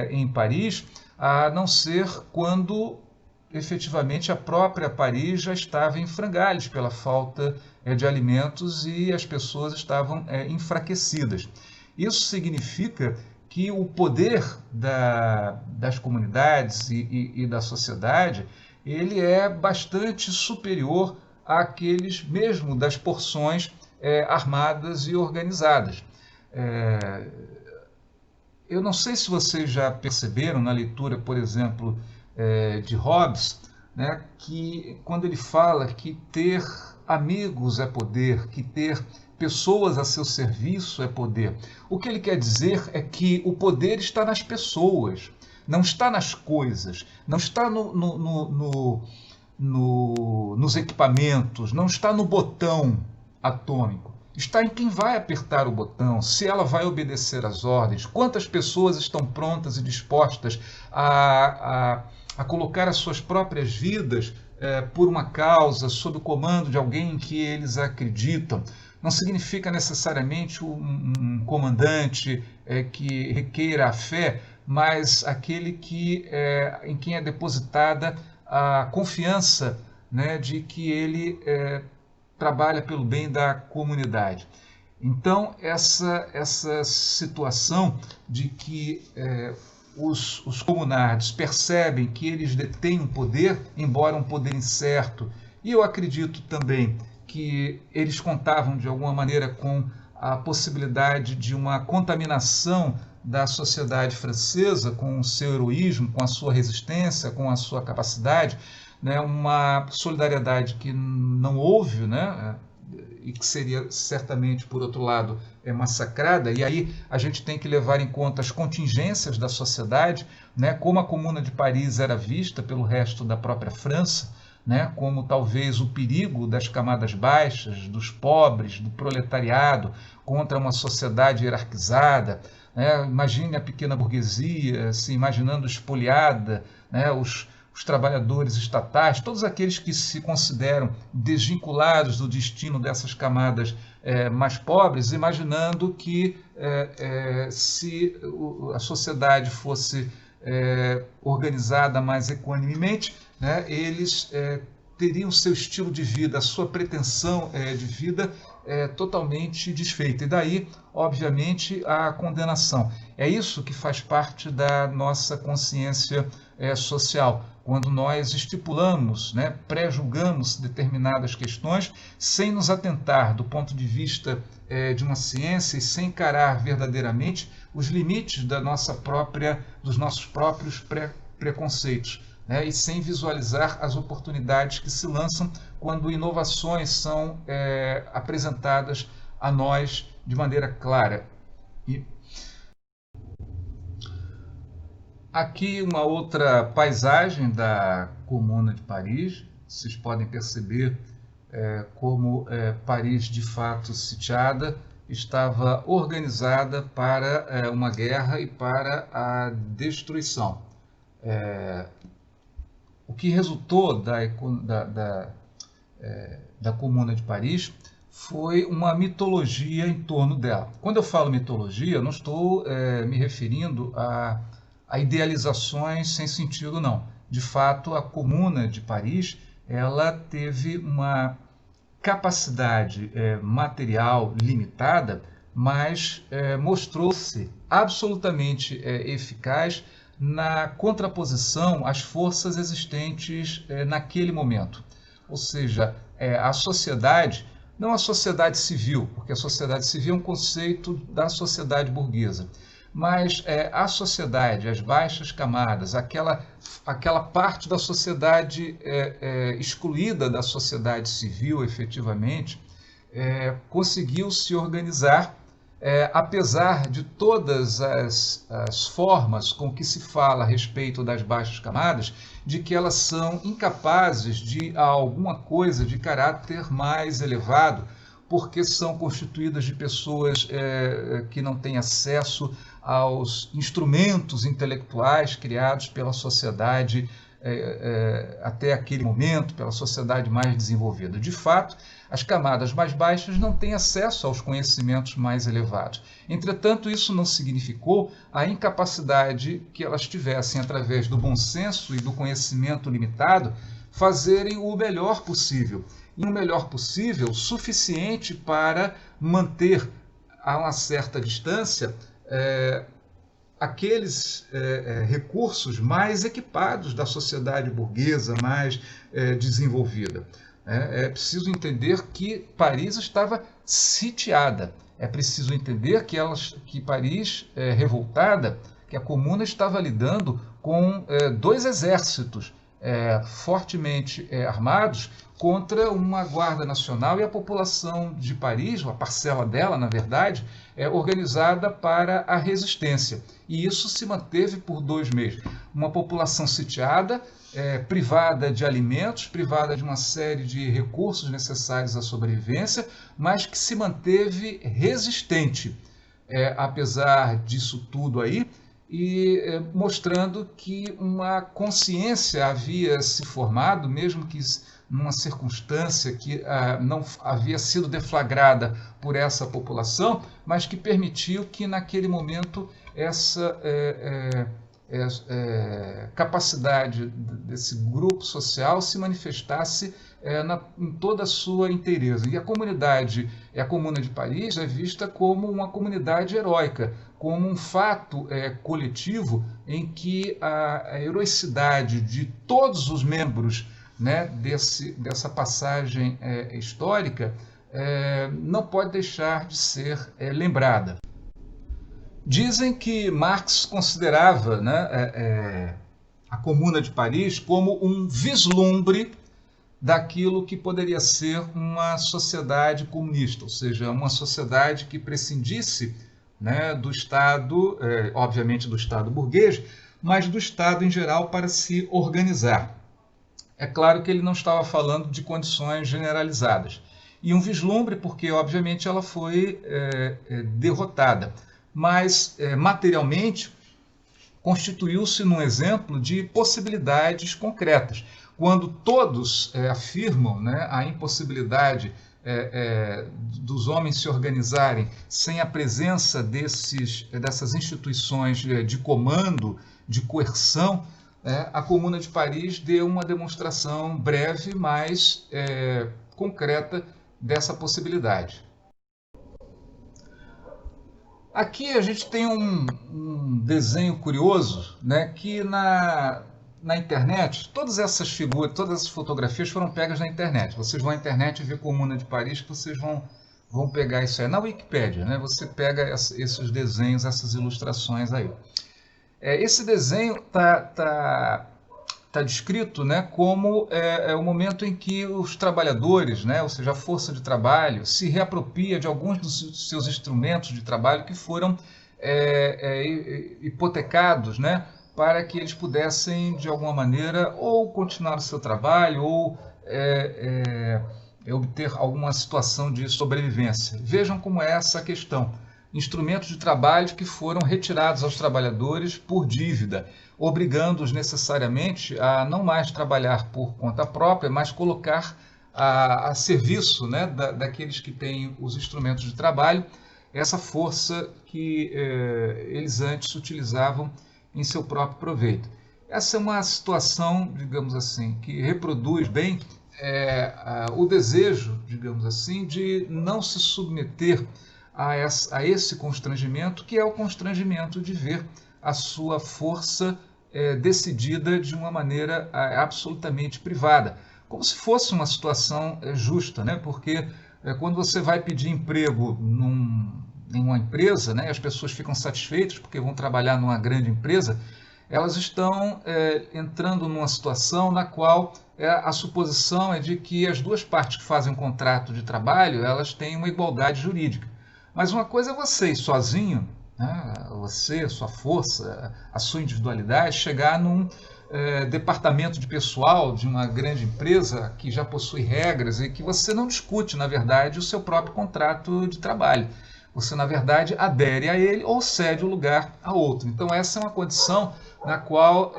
em Paris, a não ser quando efetivamente a própria Paris já estava em frangalhos pela falta de alimentos e as pessoas estavam enfraquecidas. Isso significa que o poder das comunidades e da sociedade, ele é bastante superior àqueles mesmo das porções armadas e organizadas. Eu não sei se vocês já perceberam na leitura, por exemplo, de Hobbes, né, que quando ele fala que ter amigos é poder, que ter pessoas a seu serviço é poder, o que ele quer dizer é que o poder está nas pessoas, não está nas coisas, não está nos equipamentos, não está no botão atômico. Está em quem vai apertar o botão, se ela vai obedecer às ordens, quantas pessoas estão prontas e dispostas a colocar as suas próprias vidas por uma causa, sob o comando de alguém em que eles acreditam. Não significa necessariamente um comandante que requeira a fé, mas aquele em quem é depositada a confiança, né, de que ele trabalha pelo bem da comunidade. Então, essa situação de que os comunards percebem que eles detêm um poder, embora um poder incerto, e eu acredito também que eles contavam de alguma maneira com a possibilidade de uma contaminação da sociedade francesa com o seu heroísmo, com a sua resistência, com a sua capacidade, né, uma solidariedade que não houve, né, e que seria certamente, por outro lado, massacrada. E aí a gente tem que levar em conta as contingências da sociedade, né, como a Comuna de Paris era vista pelo resto da própria França, né, como talvez o perigo das camadas baixas, dos pobres, do proletariado, contra uma sociedade hierarquizada. Né? Imagine a pequena burguesia se imaginando espoliada, né? Os trabalhadores estatais, todos aqueles que se consideram desvinculados do destino dessas camadas mais pobres, imaginando que se a sociedade fosse organizada mais equanimemente, né, eles teriam seu estilo de vida, a sua pretensão de vida totalmente desfeita. E daí, obviamente, a condenação. É isso que faz parte da nossa consciência social, quando nós estipulamos, né, pré-julgamos determinadas questões sem nos atentar do ponto de vista de uma ciência e sem encarar verdadeiramente os limites da nossa dos nossos próprios preconceitos, né, e sem visualizar as oportunidades que se lançam quando inovações são apresentadas a nós de maneira clara. E aqui uma outra paisagem da Comuna de Paris. Vocês podem perceber como Paris, de fato sitiada, estava organizada para uma guerra e para a destruição. O que resultou da Comuna de Paris foi uma mitologia em torno dela. Quando eu falo mitologia, eu não estou me referindo a idealizações sem sentido, não. De fato, a Comuna de Paris ela teve uma capacidade material limitada, mas mostrou-se absolutamente eficaz na contraposição às forças existentes naquele momento. Ou seja, a sociedade, não a sociedade civil, porque a sociedade civil é um conceito da sociedade burguesa, mas a sociedade, as baixas camadas, aquela parte da sociedade excluída da sociedade civil, efetivamente, conseguiu se organizar, apesar de todas as formas com que se fala a respeito das baixas camadas, de que elas são incapazes de alguma coisa de caráter mais elevado, porque são constituídas de pessoas que não têm acesso aos instrumentos intelectuais criados pela sociedade até aquele momento, pela sociedade mais desenvolvida. De fato, as camadas mais baixas não têm acesso aos conhecimentos mais elevados. Entretanto, isso não significou a incapacidade que elas tivessem, através do bom senso e do conhecimento limitado, fazerem o melhor possível. E um melhor possível suficiente para manter a uma certa distância aqueles recursos mais equipados da sociedade burguesa, mais desenvolvida. É preciso entender que Paris estava sitiada. É preciso entender que Paris, revoltada, que a Comuna estava lidando com dois exércitos fortemente armados contra uma Guarda Nacional, e a população de Paris, uma parcela dela, na verdade, organizada para a resistência. E isso se manteve por 2 meses. Uma população sitiada, privada de alimentos, privada de uma série de recursos necessários à sobrevivência, mas que se manteve resistente, apesar disso tudo aí, e mostrando que uma consciência havia se formado, mesmo que numa circunstância que não havia sido deflagrada por essa população, mas que permitiu que naquele momento essa capacidade desse grupo social se manifestasse em toda a sua inteireza. E a Comuna de Paris é vista como uma comunidade heróica, como um fato coletivo em que a heroicidade de todos os membros, né, dessa passagem histórica não pode deixar de ser lembrada. Dizem que Marx considerava, né, a Comuna de Paris como um vislumbre daquilo que poderia ser uma sociedade comunista, ou seja, uma sociedade que prescindisse, né, do Estado, obviamente do Estado burguês, mas do Estado em geral para se organizar. É claro que ele não estava falando de condições generalizadas. E um vislumbre, porque obviamente ela foi derrotada. Mas materialmente constituiu-se num exemplo de possibilidades concretas. Quando todos afirmam, né, a impossibilidade dos homens se organizarem sem a presença dessas instituições de comando, de coerção, a Comuna de Paris deu uma demonstração breve, mas concreta dessa possibilidade. Aqui a gente tem um desenho curioso, né, que na internet, todas essas figuras, todas essas fotografias foram pegas na internet. Vocês vão à internet e vê Comuna de Paris, que vocês vão pegar isso aí. Na Wikipédia, né, você pega esses desenhos, essas ilustrações aí. Esse desenho está descrito, né, como o momento em que os trabalhadores, né, ou seja, a força de trabalho, se reapropria de alguns dos seus instrumentos de trabalho que foram hipotecados, né, para que eles pudessem, de alguma maneira, ou continuar o seu trabalho, ou obter alguma situação de sobrevivência. Vejam como é essa questão. Instrumentos de trabalho que foram retirados aos trabalhadores por dívida, obrigando-os necessariamente a não mais trabalhar por conta própria, mas colocar a serviço, né, daqueles que têm os instrumentos de trabalho, essa força que eles antes utilizavam em seu próprio proveito. Essa é uma situação, digamos assim, que reproduz bem o desejo, digamos assim, de não se submeter a esse constrangimento, que é o constrangimento de ver a sua força decidida de uma maneira absolutamente privada, como se fosse uma situação justa, né? Porque quando você vai pedir emprego em uma empresa, né, as pessoas ficam satisfeitas porque vão trabalhar numa grande empresa, elas estão entrando numa situação na qual a suposição é de que as duas partes que fazem um contrato de trabalho, elas têm uma igualdade jurídica. Mas uma coisa é você ir sozinho, né, você, sua força, a sua individualidade, chegar num departamento de pessoal de uma grande empresa que já possui regras e que você não discute, na verdade, o seu próprio contrato de trabalho. Você, na verdade, adere a ele ou cede o lugar a outro. Então, essa é uma condição na qual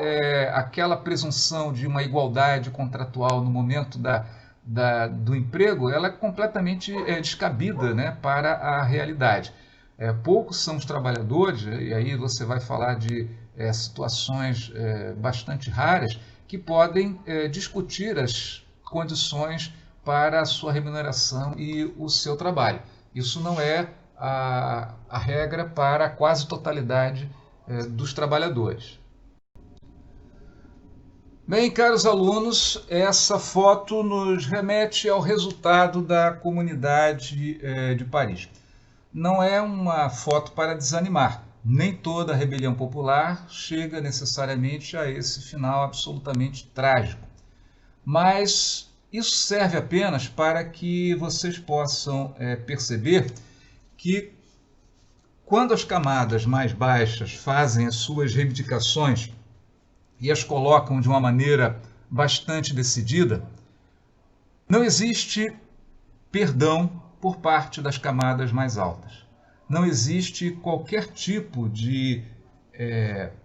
aquela presunção de uma igualdade contratual no momento do emprego, ela é completamente descabida, né, para a realidade. Poucos são os trabalhadores, e aí você vai falar de situações bastante raras, que podem discutir as condições para a sua remuneração e o seu trabalho. Isso não é a regra para a quase totalidade dos trabalhadores. Bem, caros alunos, essa foto nos remete ao resultado da Comunidade de Paris. Não é uma foto para desanimar. Nem toda a rebelião popular chega necessariamente a esse final absolutamente trágico. Mas isso serve apenas para que vocês possam perceber que quando as camadas mais baixas fazem as suas reivindicações e as colocam de uma maneira bastante decidida, não existe perdão por parte das camadas mais altas. Não existe qualquer tipo de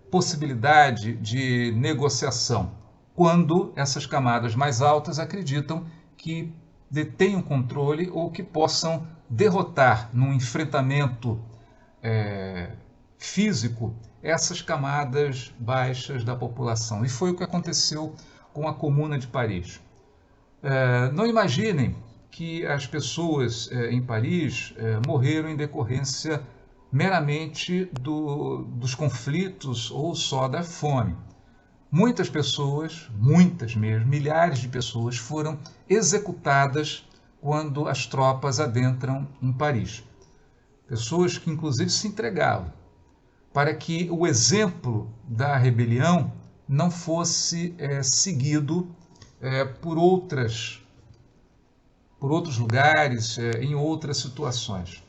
possibilidade de negociação quando essas camadas mais altas acreditam que detêm o controle ou que possam derrotar num enfrentamento físico essas camadas baixas da população. E foi o que aconteceu com a Comuna de Paris. Não imaginem que as pessoas em Paris morreram em decorrência meramente dos conflitos ou só da fome. Muitas pessoas, muitas mesmo, milhares de pessoas foram executadas quando as tropas adentram em Paris. Pessoas que inclusive se entregavam para que o exemplo da rebelião não fosse seguido por outros lugares, em outras situações.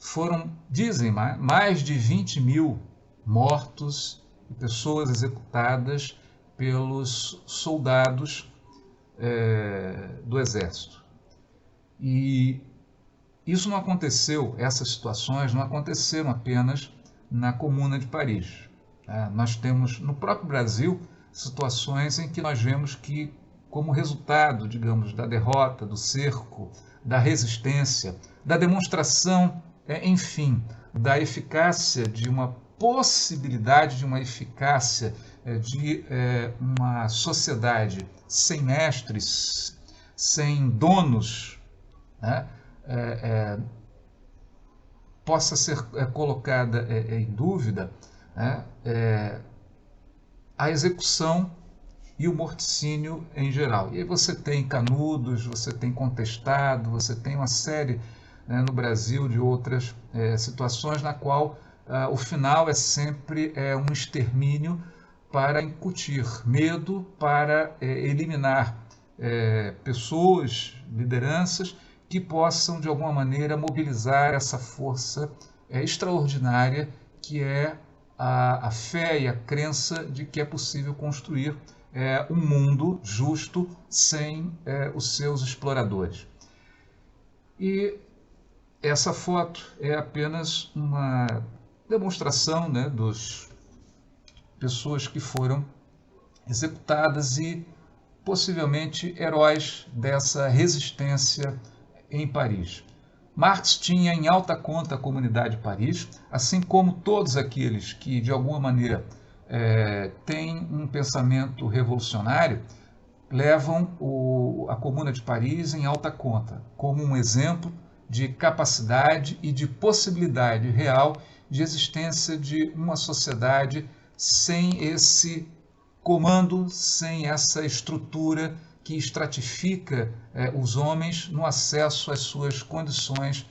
Foram, dizem, mais de 20 mil mortos e pessoas executadas pelos soldados do exército. E isso não aconteceu, essas situações não aconteceram apenas na Comuna de Paris. Nós temos no próprio Brasil situações em que nós vemos que, como resultado, digamos, da derrota, do cerco, da resistência, da demonstração, enfim, da eficácia de uma possibilidade de uma eficácia de uma sociedade sem mestres, sem donos, né, possa ser colocada em dúvida, né, a execução e o morticínio em geral. E aí você tem Canudos, você tem Contestado, você tem uma série, né, no Brasil de outras situações na qual o final é sempre um extermínio para incutir medo, para eliminar pessoas, lideranças que possam de alguma maneira mobilizar essa força extraordinária que é a fé e a crença de que é possível construir um mundo justo sem os seus exploradores. E essa foto é apenas uma demonstração, né, das pessoas que foram executadas e possivelmente heróis dessa resistência em Paris. Marx tinha em alta conta a Comunidade de Paris, assim como todos aqueles que, de alguma maneira, têm um pensamento revolucionário, levam a Comuna de Paris em alta conta, como um exemplo de capacidade e de possibilidade real de existência de uma sociedade sem esse comando, sem essa estrutura que estratifica os homens no acesso às suas condições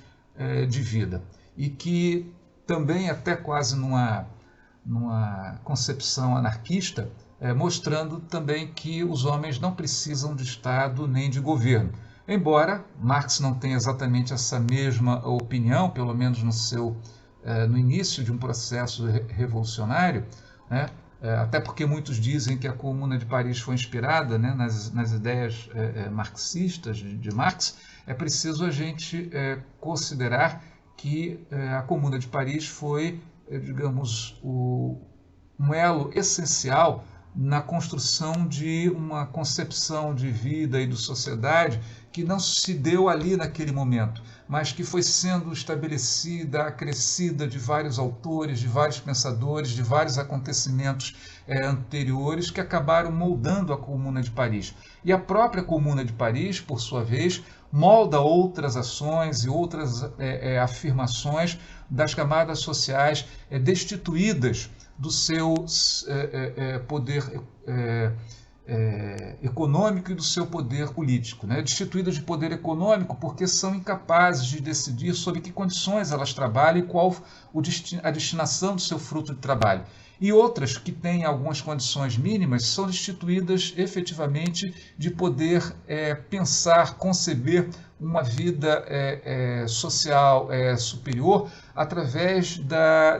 de vida. E que também, até quase numa concepção anarquista, mostrando também que os homens não precisam de Estado nem de governo. Embora Marx não tenha exatamente essa mesma opinião, pelo menos no início de um processo revolucionário, né? Até porque muitos dizem que a Comuna de Paris foi inspirada, né, nas ideias marxistas de Marx. É preciso a gente considerar que a Comuna de Paris foi, digamos, um elo essencial na construção de uma concepção de vida e de sociedade que não se deu ali naquele momento, mas que foi sendo estabelecida, acrescida de vários autores, de vários pensadores, de vários acontecimentos anteriores que acabaram moldando a Comuna de Paris. E a própria Comuna de Paris, por sua vez, molda outras ações e outras afirmações das camadas sociais destituídas do seu poder econômico e do seu poder político, né? Destituídas de poder econômico porque são incapazes de decidir sob que condições elas trabalham e qual a destinação do seu fruto de trabalho. E outras que têm algumas condições mínimas são destituídas efetivamente de poder pensar, conceber uma vida social superior através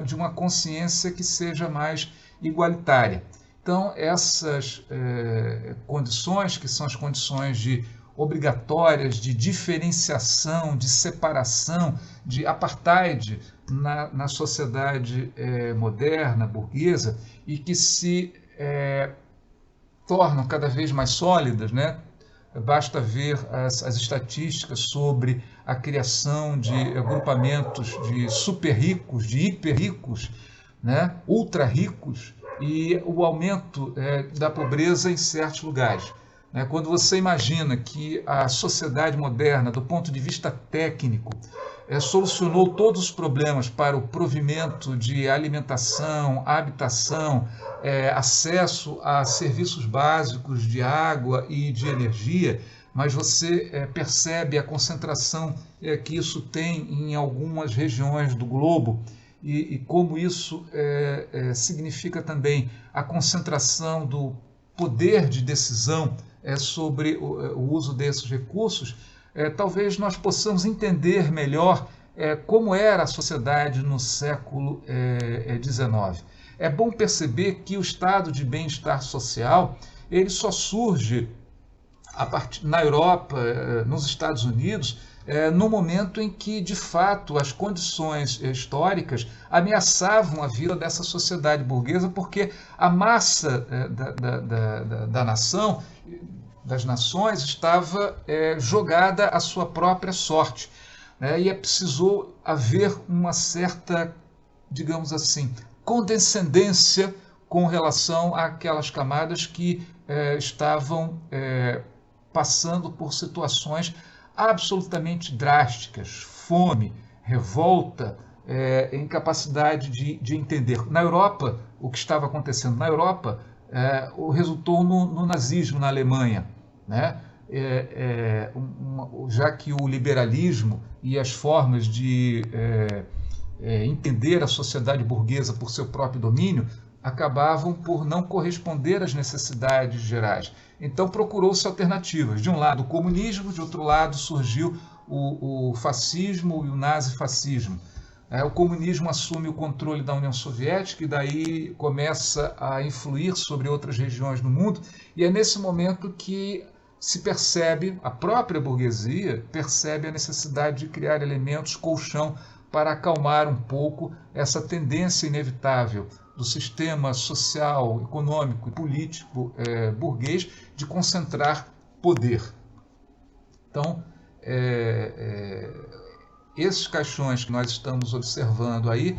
de uma consciência que seja mais igualitária. Então, essas condições, que são as condições obrigatórias de diferenciação, de separação, de apartheid na sociedade moderna, burguesa, e que se tornam cada vez mais sólidas, né? Basta ver as estatísticas sobre a criação de agrupamentos de super ricos, de hiper ricos, né? Ultra ricos, e o aumento da pobreza em certos lugares. Quando você imagina que a sociedade moderna, do ponto de vista técnico, solucionou todos os problemas para o provimento de alimentação, habitação, acesso a serviços básicos de água e de energia, mas você percebe a concentração que isso tem em algumas regiões do globo, e como isso significa também a concentração do poder de decisão sobre o uso desses recursos, talvez nós possamos entender melhor como era a sociedade no século XIX. É bom perceber que o estado de bem-estar social ele só surge na Europa, nos Estados Unidos, no momento em que, de fato, as condições históricas ameaçavam a vida dessa sociedade burguesa, porque a massa da nação, das nações, estava jogada à sua própria sorte, né? E precisou haver uma certa, digamos assim, condescendência com relação àquelas camadas que estavam passando por situações absolutamente drásticas, fome, revolta, incapacidade de entender. Na Europa, o que estava acontecendo na Europa resultou no nazismo na Alemanha, né? Já que o liberalismo e as formas de entender a sociedade burguesa por seu próprio domínio acabavam por não corresponder às necessidades gerais. Então procurou-se alternativas. De um lado o comunismo, de outro lado surgiu o fascismo e o nazifascismo. O comunismo assume o controle da União Soviética e daí começa a influir sobre outras regiões do mundo, e é nesse momento que se percebe, a própria burguesia percebe a necessidade de criar elementos colchão para acalmar um pouco essa tendência inevitável do sistema social, econômico e político burguês de concentrar poder. Então, esses caixões que nós estamos observando aí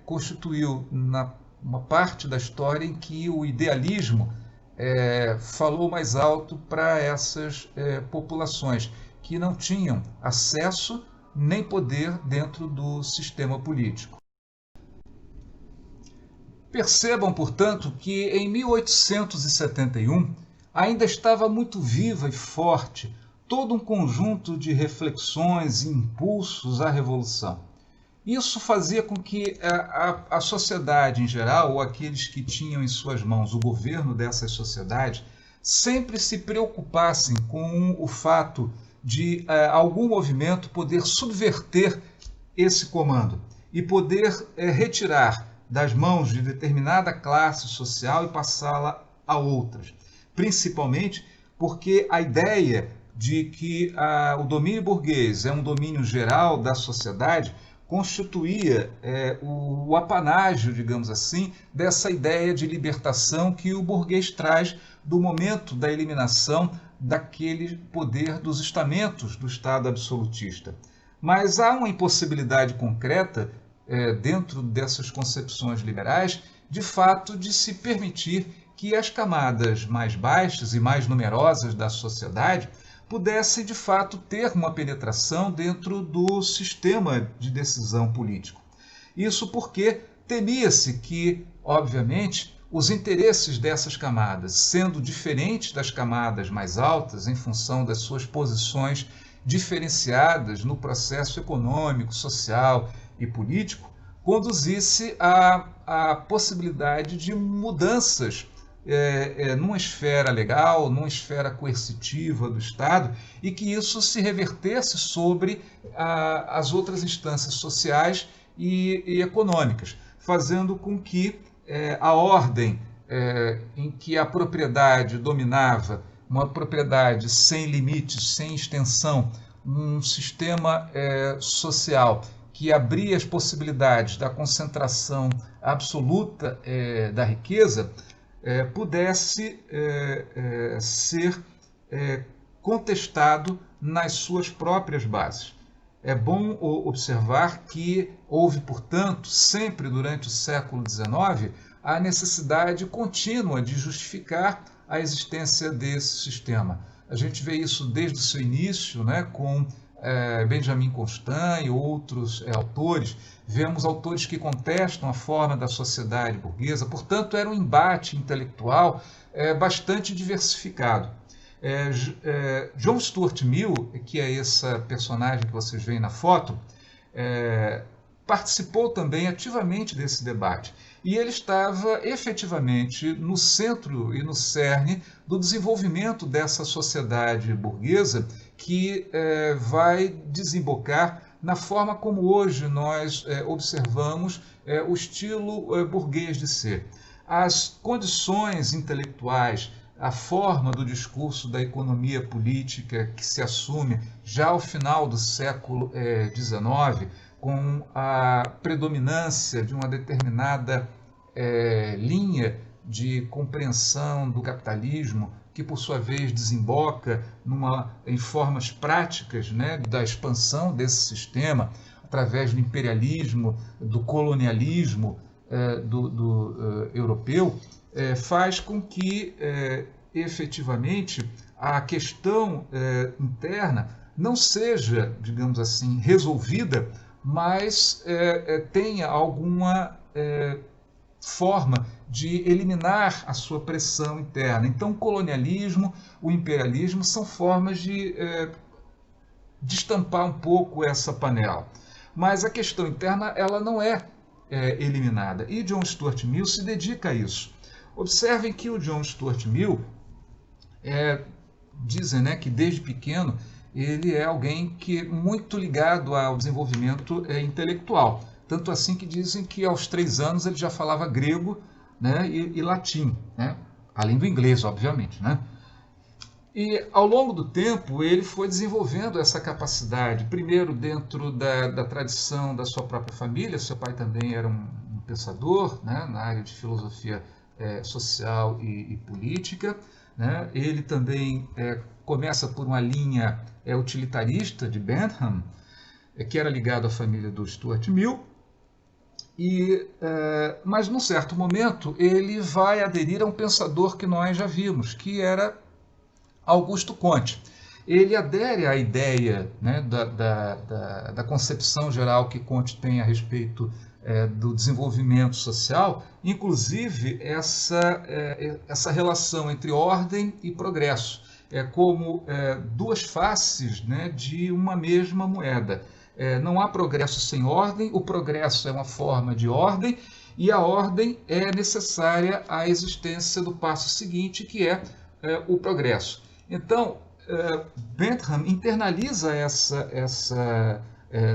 constituiu uma parte da história em que o idealismo falou mais alto para essas populações que não tinham acesso nem poder dentro do sistema político. Percebam, portanto, que em 1871 ainda estava muito viva e forte todo um conjunto de reflexões e impulsos à revolução. Isso fazia com que a sociedade em geral, ou aqueles que tinham em suas mãos o governo dessas sociedades, sempre se preocupassem com o fato de algum movimento poder subverter esse comando e poder retirar das mãos de determinada classe social e passá-la a outras. Principalmente porque a ideia de que o domínio burguês é um domínio geral da sociedade constituía o apanágio, digamos assim, dessa ideia de libertação que o burguês traz do momento da eliminação daquele poder dos estamentos do Estado absolutista. Mas há uma impossibilidade concreta dentro dessas concepções liberais, de fato, de se permitir que as camadas mais baixas e mais numerosas da sociedade pudessem, de fato, ter uma penetração dentro do sistema de decisão político. Isso porque temia-se que, obviamente, os interesses dessas camadas, sendo diferentes das camadas mais altas em função das suas posições diferenciadas no processo econômico, social e político, conduzisse à possibilidade de mudanças numa esfera legal, numa esfera coercitiva do Estado, e que isso se revertesse sobre as outras instâncias sociais e econômicas, fazendo com que a ordem em que a propriedade dominava, uma propriedade sem limites, sem extensão, um sistema social que abria as possibilidades da concentração absoluta da riqueza, pudesse ser contestado nas suas próprias bases. É bom observar que houve, portanto, sempre durante o século XIX, a necessidade contínua de justificar a existência desse sistema. A gente vê isso desde o seu início, né, com Benjamin Constant e outros autores. Vemos autores que contestam a forma da sociedade burguesa, portanto, era um embate intelectual bastante diversificado. John Stuart Mill, que é essa personagem que vocês veem na foto, participou também ativamente desse debate. E ele estava efetivamente no centro e no cerne do desenvolvimento dessa sociedade burguesa que vai desembocar na forma como hoje nós observamos o estilo burguês de ser. As condições intelectuais, a forma do discurso da economia política que se assume já ao final do século XIX, com a predominância de uma determinada linha de compreensão do capitalismo, que por sua vez desemboca em formas práticas, né, da expansão desse sistema através do imperialismo, do colonialismo europeu, faz com que efetivamente a questão interna não seja, digamos assim, resolvida, mas tenha alguma forma de eliminar a sua pressão interna. Então, o colonialismo, o imperialismo são formas de destampar um pouco essa panela. Mas a questão interna ela não é eliminada. E John Stuart Mill se dedica a isso. Observem que o John Stuart Mill, dizem, né, que desde pequeno ele é alguém que muito ligado ao desenvolvimento intelectual. Tanto assim que dizem que aos 3 anos ele já falava grego, né, e latim, né, além do inglês, obviamente, né? E ao longo do tempo ele foi desenvolvendo essa capacidade, primeiro dentro da tradição da sua própria família. Seu pai também era um pensador, né, na área de filosofia social e política, né? Ele também começa por uma linha utilitarista de Bentham, que era ligado à família do Stuart Mill. Mas num certo momento ele vai aderir a um pensador que nós já vimos, que era Augusto Comte. Ele adere à ideia, né, da concepção geral que Comte tem a respeito do desenvolvimento social, inclusive essa relação entre ordem e progresso, como duas faces, né, de uma mesma moeda. Não há progresso sem ordem, o progresso é uma forma de ordem, e a ordem é necessária à existência do passo seguinte, que é o progresso. Então, Bentham internaliza essa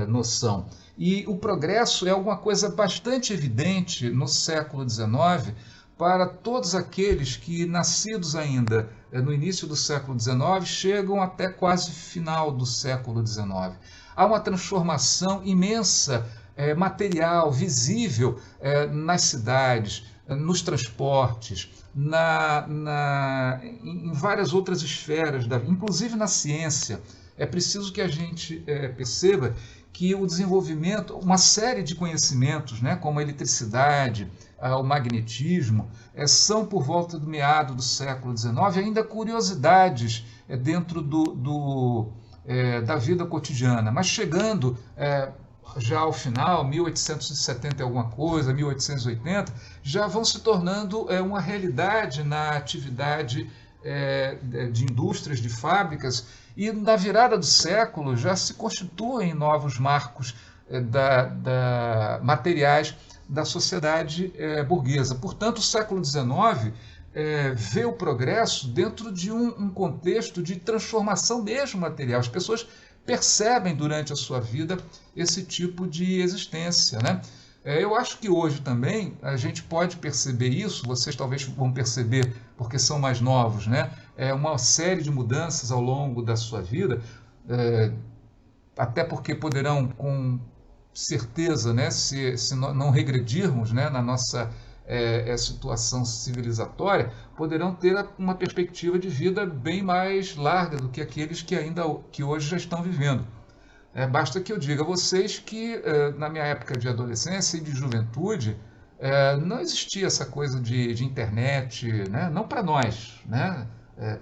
noção. E o progresso é alguma coisa bastante evidente no século XIX para todos aqueles que, nascidos ainda no início do século XIX, chegam até quase final do século XIX. Há uma transformação imensa, material, visível nas cidades, nos transportes, em várias outras esferas, inclusive na ciência. É preciso que a gente perceba que o desenvolvimento, uma série de conhecimentos, né, como a eletricidade, o magnetismo, são por volta do meado do século XIX ainda curiosidades dentro da vida cotidiana, mas chegando já ao final, 1870 e alguma coisa, 1880, já vão se tornando uma realidade na atividade de indústrias, de fábricas, e na virada do século já se constituem novos marcos materiais da sociedade burguesa. Portanto, o século XIX vê o progresso dentro de um contexto de transformação mesmo material. As pessoas percebem durante a sua vida esse tipo de existência, né? Eu acho que hoje também a gente pode perceber isso, vocês talvez vão perceber porque são mais novos, né? Uma série de mudanças ao longo da sua vida, até porque poderão com certeza, né, se não regredirmos, né, na nossa situação civilizatória, poderão ter uma perspectiva de vida bem mais larga do que aqueles que hoje já estão vivendo. Basta que eu diga a vocês que na minha época de adolescência e de juventude não existia essa coisa de internet, né? Não para nós, né?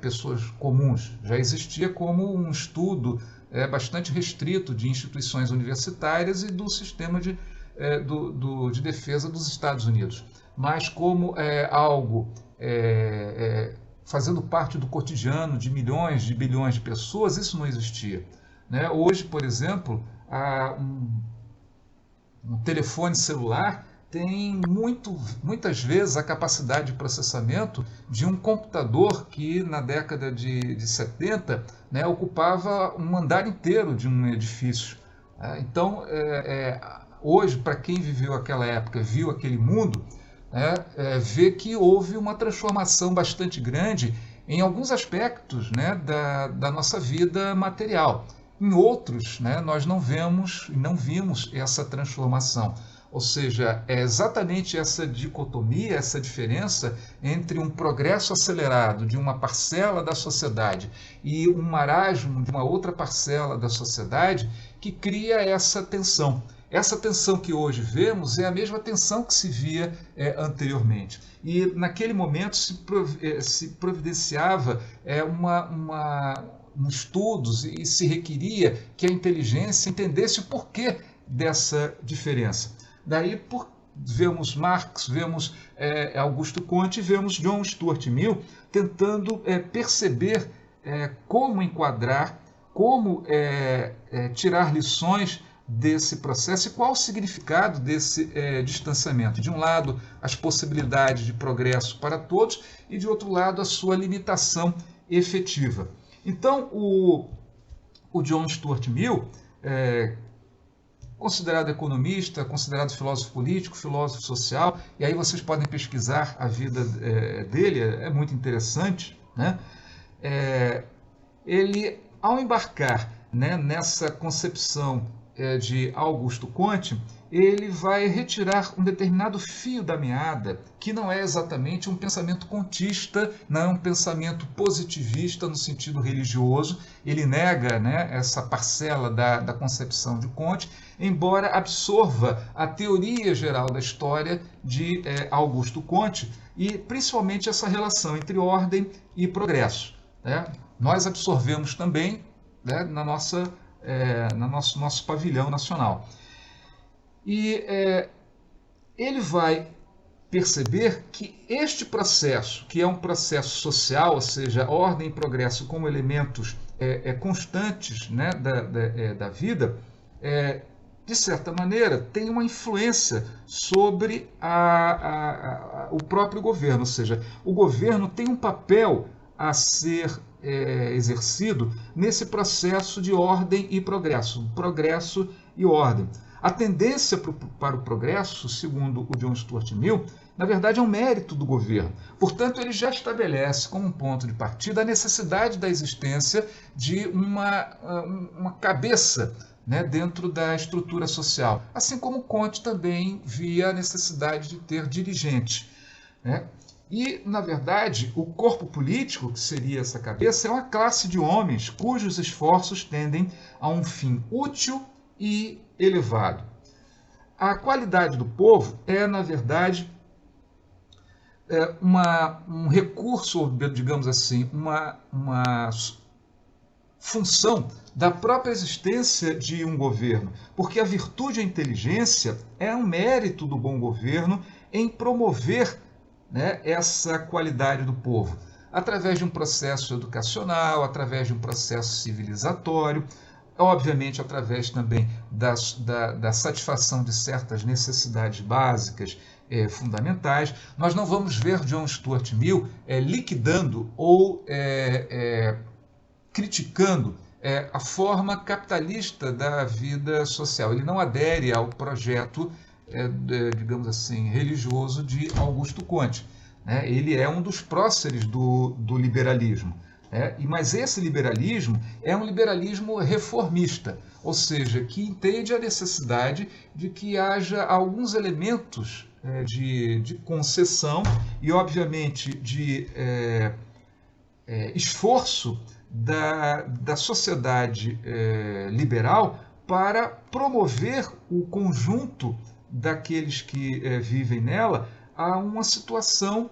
Pessoas comuns. Já existia como um estudo bastante restrito de instituições universitárias e do sistema de defesa dos Estados Unidos. Mas como algo fazendo parte do cotidiano de milhões, de bilhões de pessoas, isso não existia. Né? Hoje, por exemplo, um telefone celular tem muitas vezes a capacidade de processamento de um computador que na década de 70, né, ocupava um andar inteiro de um edifício. Então, hoje, para quem viveu aquela época, viu aquele mundo, vê que houve uma transformação bastante grande em alguns aspectos, né, da nossa vida material. Em outros, né, nós não vimos essa transformação. Ou seja, é exatamente essa dicotomia, essa diferença entre um progresso acelerado de uma parcela da sociedade e um marasmo de uma outra parcela da sociedade que cria essa tensão. Essa tensão que hoje vemos é a mesma tensão que se via anteriormente. E naquele momento se providenciava estudos e se requeria que a inteligência entendesse o porquê dessa diferença. Daí vemos Marx, vemos Augusto Comte, vemos John Stuart Mill tentando perceber como enquadrar, como tirar lições desse processo e qual o significado desse distanciamento. De um lado, as possibilidades de progresso para todos e, de outro lado, a sua limitação efetiva. Então, o John Stuart Mill, considerado economista, considerado filósofo político, filósofo social, e aí vocês podem pesquisar a vida dele, é muito interessante, né? Ele, ao embarcar, né, nessa concepção de Augusto Comte, ele vai retirar um determinado fio da meada, que não é exatamente um pensamento contista, não é um pensamento positivista no sentido religioso. Ele nega, né, essa parcela da concepção de Comte, embora absorva a teoria geral da história de Augusto Comte, e principalmente essa relação entre ordem e progresso, né? Nós absorvemos também, né, no nosso pavilhão nacional. E ele vai perceber que este processo, que é um processo social, ou seja, ordem e progresso como elementos constantes, né, da vida, de certa maneira, tem uma influência sobre o próprio governo, ou seja, o governo tem um papel a ser exercido nesse processo de ordem e progresso e ordem. A tendência para o progresso, segundo o John Stuart Mill, na verdade é um mérito do governo. Portanto, ele já estabelece como um ponto de partida a necessidade da existência de uma cabeça, né, dentro da estrutura social. Assim como Comte também via a necessidade de ter dirigentes, né? E, na verdade, o corpo político, que seria essa cabeça, é uma classe de homens cujos esforços tendem a um fim útil e elevado. A qualidade do povo é, na verdade, um recurso, digamos assim, uma função da própria existência de um governo, porque a virtude e a inteligência é um mérito do bom governo em promover, né, essa qualidade do povo, através de um processo educacional, através de um processo civilizatório, obviamente através também da satisfação de certas necessidades básicas fundamentais. Nós não vamos ver John Stuart Mill liquidando ou criticando a forma capitalista da vida social. Ele não adere ao projeto digamos assim, religioso de Augusto Comte, né? Ele é um dos próceres do liberalismo, mas esse liberalismo é um liberalismo reformista, ou seja, que entende a necessidade de que haja alguns elementos de concessão e, obviamente, de esforço da sociedade liberal para promover o conjunto daqueles que vivem nela a uma situação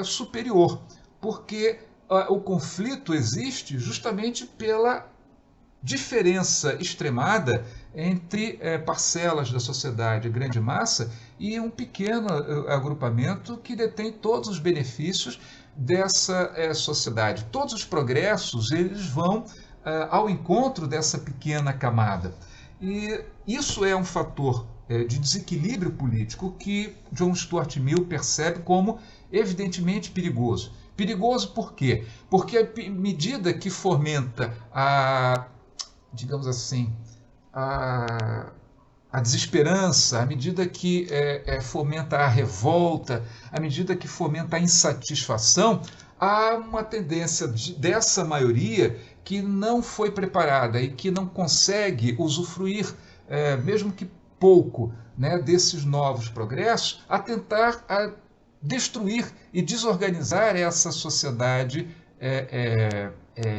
superior, porque o conflito existe justamente pela diferença extremada entre parcelas da sociedade, grande massa, e um pequeno agrupamento que detém todos os benefícios dessa sociedade. Todos os progressos eles vão ao encontro dessa pequena camada. E isso é um fator de desequilíbrio político que John Stuart Mill percebe como evidentemente perigoso. Perigoso por quê? Porque à medida que fomenta digamos assim, a a desesperança, à medida que fomenta a revolta, à medida que fomenta a insatisfação, há uma tendência dessa maioria que não foi preparada e que não consegue usufruir, mesmo que pouco, né, desses novos progressos, a tentar destruir e desorganizar essa sociedade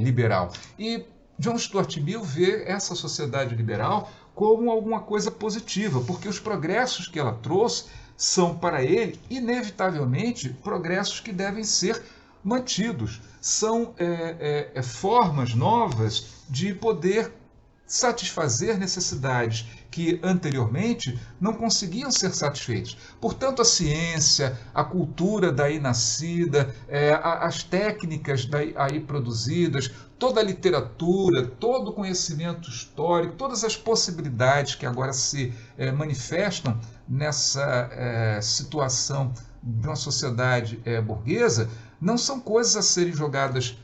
liberal. E John Stuart Mill vê essa sociedade liberal como alguma coisa positiva, porque os progressos que ela trouxe são, para ele, inevitavelmente, progressos que devem ser mantidos. São formas novas de poder satisfazer necessidades que anteriormente não conseguiam ser satisfeitas. Portanto, a ciência, a cultura daí nascida, as técnicas daí aí produzidas, toda a literatura, todo o conhecimento histórico, todas as possibilidades que agora se manifestam nessa situação de uma sociedade burguesa, não são coisas a serem jogadas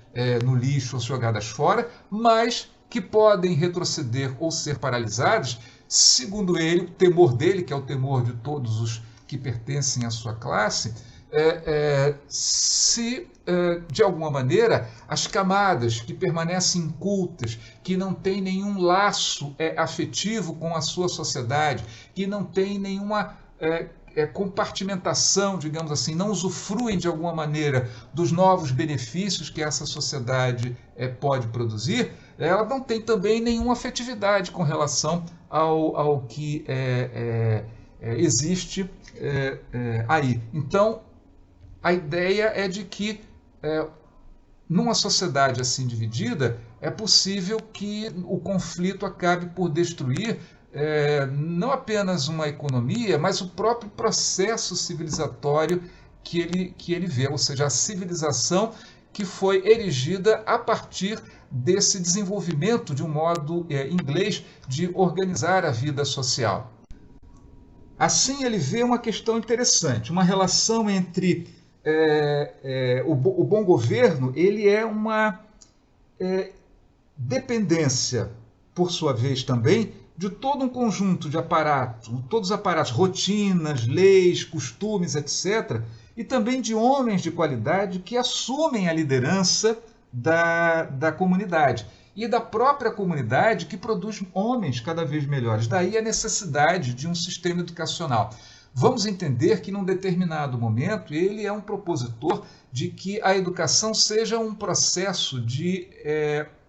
no lixo ou jogadas fora, mas que podem retroceder ou ser paralisadas, segundo ele, o temor dele, que é o temor de todos os que pertencem à sua classe, se de alguma maneira as camadas que permanecem incultas, que não têm nenhum laço afetivo com a sua sociedade, que não têm nenhuma compartimentação, digamos assim, não usufruem de alguma maneira dos novos benefícios que essa sociedade pode produzir, ela não tem também nenhuma afetividade com relação ao que existe aí. Então, a ideia é de que, numa sociedade assim dividida, é possível que o conflito acabe por destruir não apenas uma economia, mas o próprio processo civilizatório que ele vê, ou seja, a civilização que foi erigida a partir desse desenvolvimento de um modo inglês de organizar a vida social. Assim, ele vê uma questão interessante, uma relação entre o bom governo, ele é uma dependência, por sua vez também, de todo um conjunto de aparatos, todos os aparatos, rotinas, leis, costumes, etc., e também de homens de qualidade que assumem a liderança da comunidade e da própria comunidade que produz homens cada vez melhores. Daí a necessidade de um sistema educacional. Vamos entender que, num determinado momento, ele é um propositor de que a educação seja um processo de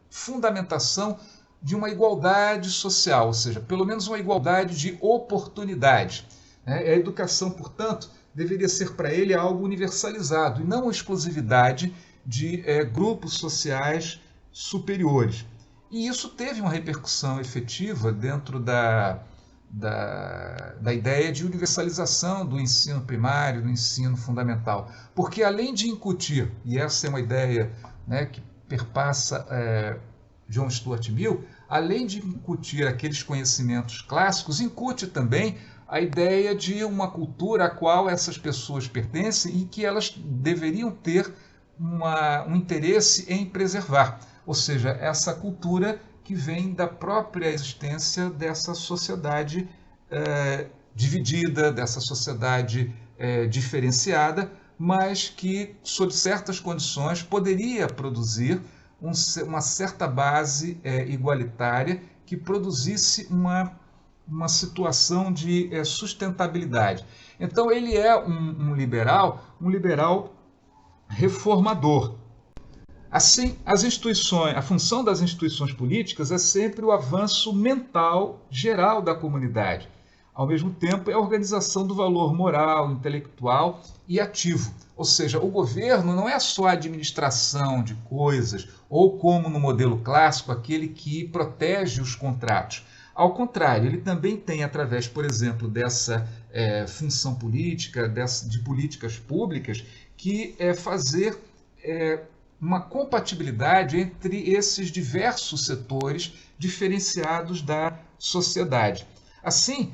fundamentação de uma igualdade social, ou seja, pelo menos uma igualdade de oportunidade. A educação, portanto, deveria ser para ele algo universalizado e não uma exclusividade de grupos sociais superiores. E isso teve uma repercussão efetiva dentro da ideia de universalização do ensino primário, do ensino fundamental. Porque além de incutir, e essa é uma ideia, né, que perpassa John Stuart Mill, além de incutir aqueles conhecimentos clássicos, incute também a ideia de uma cultura a qual essas pessoas pertencem e que elas deveriam ter um interesse em preservar. Ou seja, essa cultura que vem da própria existência dessa sociedade dividida, dessa sociedade diferenciada, mas que, sob certas condições, poderia produzir uma certa base igualitária que produzisse uma situação de sustentabilidade. Então, ele é um liberal reformador. Assim, a função das instituições políticas é sempre o avanço mental geral da comunidade. Ao mesmo tempo, é a organização do valor moral, intelectual e ativo. Ou seja, o governo não é só a administração de coisas, ou como no modelo clássico, aquele que protege os contratos. Ao contrário, ele também tem, através, por exemplo, dessa função política, de políticas públicas, que fazer uma compatibilidade entre esses diversos setores diferenciados da sociedade. Assim,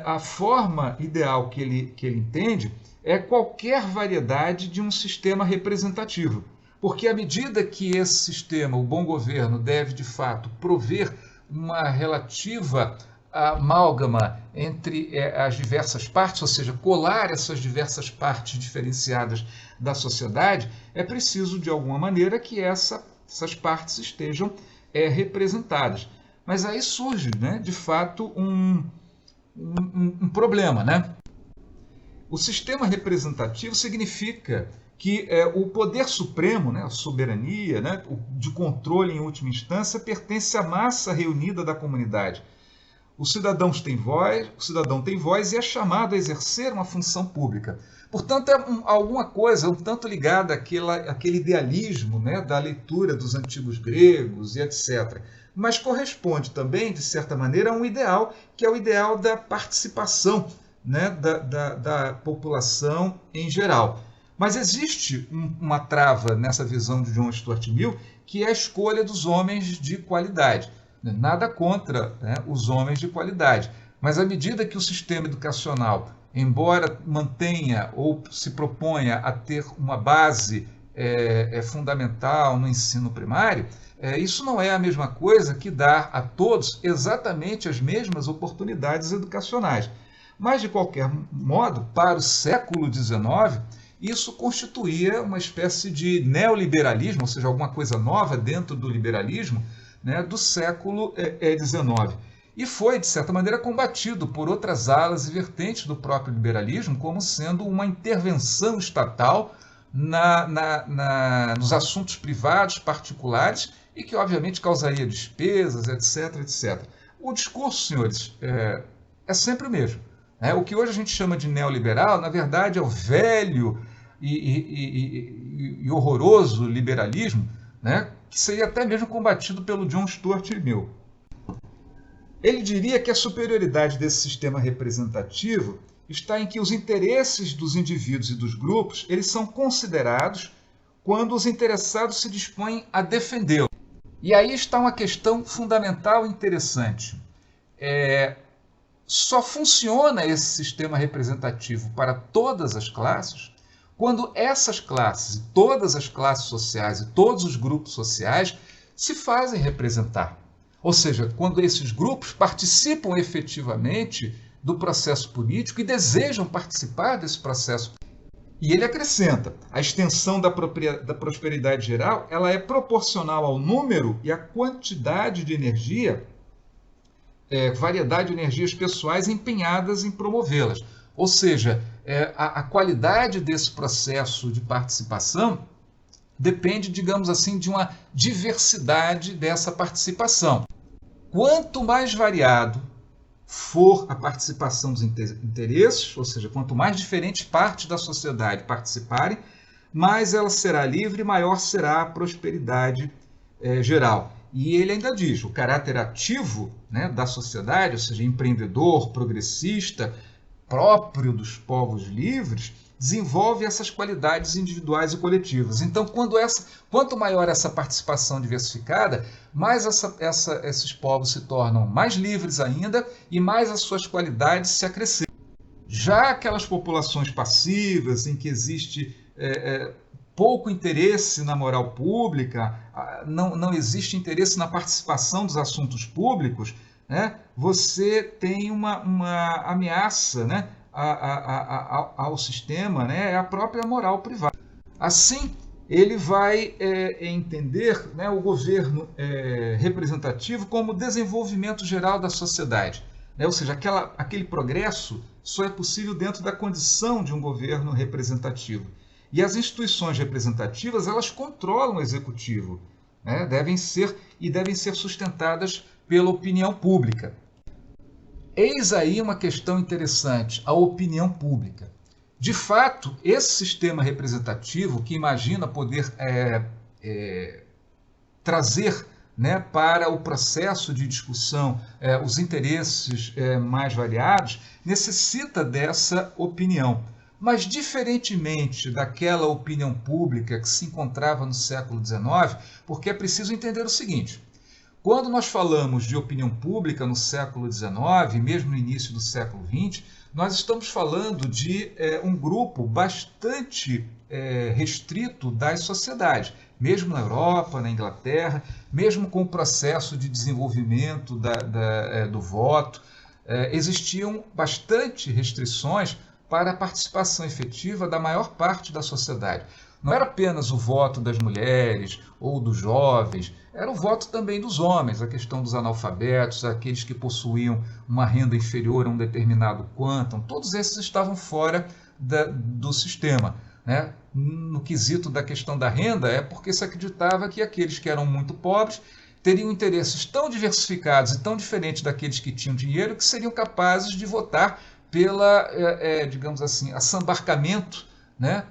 a forma ideal que ele entende é qualquer variedade de um sistema representativo, porque à medida que esse sistema, o bom governo, deve de fato prover uma relativa amálgama entre as diversas partes, ou seja, colar essas diversas partes diferenciadas da sociedade, é preciso, de alguma maneira, que essas partes estejam representadas. Mas aí surge, né, de fato, um problema, né? O sistema representativo significa que o poder supremo, né, a soberania, né, de controle em última instância, pertence à massa reunida da comunidade. O cidadão tem voz e é chamado a exercer uma função pública. Portanto, é alguma coisa um tanto ligada àquele idealismo, né, da leitura dos antigos gregos e etc. Mas corresponde também, de certa maneira, a um ideal, que é o ideal da participação, né, da população em geral. Mas existe uma trava nessa visão de John Stuart Mill, que é a escolha dos homens de qualidade. Nada contra, né, os homens de qualidade, mas à medida que o sistema educacional, embora mantenha ou se proponha a ter uma base fundamental no ensino primário, isso não é a mesma coisa que dar a todos exatamente as mesmas oportunidades educacionais. Mas, de qualquer modo, para o século XIX, isso constituía uma espécie de neoliberalismo, ou seja, alguma coisa nova dentro do liberalismo, né, do século XIX. E foi, de certa maneira, combatido por outras alas e vertentes do próprio liberalismo como sendo uma intervenção estatal nos assuntos privados, particulares, e que, obviamente, causaria despesas, etc, etc. O discurso, senhores, é sempre o mesmo. O que hoje a gente chama de neoliberal, na verdade, é o velho e horroroso liberalismo, né, que seria até mesmo combatido pelo John Stuart Mill. Ele diria que a superioridade desse sistema representativo está em que os interesses dos indivíduos e dos grupos eles são considerados quando os interessados se dispõem a defendê-lo. E aí está uma questão fundamental e interessante. Só funciona esse sistema representativo para todas as classes quando essas classes, todas as classes sociais e todos os grupos sociais se fazem representar. Ou seja, quando esses grupos participam efetivamente do processo político e desejam participar desse processo. E ele acrescenta, a extensão da prosperidade geral ela é proporcional ao número e à quantidade de energia, variedade de energias pessoais empenhadas em promovê-las. Ou seja, a qualidade desse processo de participação depende, digamos assim, de uma diversidade dessa participação. Quanto mais variado for a participação dos interesses, ou seja, quanto mais diferentes partes da sociedade participarem, mais ela será livre e maior será a prosperidade geral. E ele ainda diz, o caráter ativo, né, da sociedade, ou seja, empreendedor, progressista, próprio dos povos livres, desenvolve essas qualidades individuais e coletivas. Então, quanto maior essa participação diversificada, mais esses povos se tornam mais livres ainda e mais as suas qualidades se acrescentam. Já aquelas populações passivas, em que existe pouco interesse na moral pública, não existe interesse na participação dos assuntos públicos, né, você tem uma ameaça, né, ao sistema, né, é a própria moral privada. Assim, ele vai entender, né, o governo representativo como desenvolvimento geral da sociedade. Né? Ou seja, aquele progresso só é possível dentro da condição de um governo representativo. E as instituições representativas, elas controlam o executivo, né? devem ser sustentadas pela opinião pública. Eis aí uma questão interessante, a opinião pública. De fato, esse sistema representativo que imagina poder trazer, né, para o processo de discussão os interesses mais variados, necessita dessa opinião. Mas, diferentemente daquela opinião pública que se encontrava no século XIX, porque é preciso entender o seguinte: quando nós falamos de opinião pública no século XIX, mesmo no início do século XX, nós estamos falando de um grupo bastante restrito das sociedades, mesmo na Europa, na Inglaterra, mesmo com o processo de desenvolvimento do voto. existiam bastante restrições para a participação efetiva da maior parte da sociedade. Não era apenas o voto das mulheres ou dos jovens, era o voto também dos homens, a questão dos analfabetos, aqueles que possuíam uma renda inferior a um determinado quantum, todos esses estavam fora do sistema, né? No quesito da questão da renda, é porque se acreditava que aqueles que eram muito pobres teriam interesses tão diversificados e tão diferentes daqueles que tinham dinheiro que seriam capazes de votar pela, digamos assim, assambarcamento, né,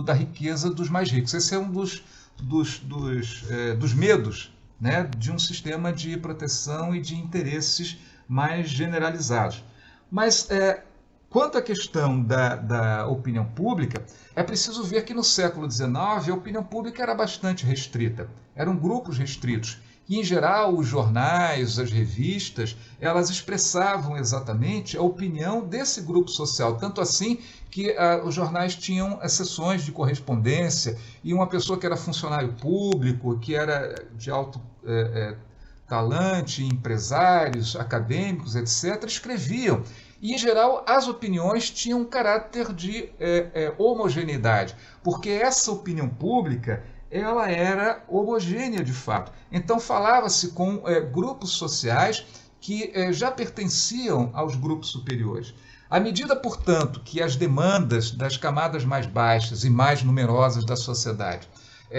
da riqueza dos mais ricos. Esse é um dos medos, né, de um sistema de proteção e de interesses mais generalizados. Mas, quanto à questão da opinião pública, é preciso ver que no século XIX a opinião pública era bastante restrita, eram grupos restritos. E, em geral, os jornais, as revistas, elas expressavam exatamente a opinião desse grupo social. Tanto assim que os jornais tinham sessões de correspondência e uma pessoa que era funcionário público, que era de alto talante, empresários, acadêmicos, etc., escreviam. E, em geral, as opiniões tinham um caráter de homogeneidade, porque essa opinião pública ela era homogênea de fato. Então falava-se com grupos sociais que já pertenciam aos grupos superiores. À medida, portanto, que as demandas das camadas mais baixas e mais numerosas da sociedade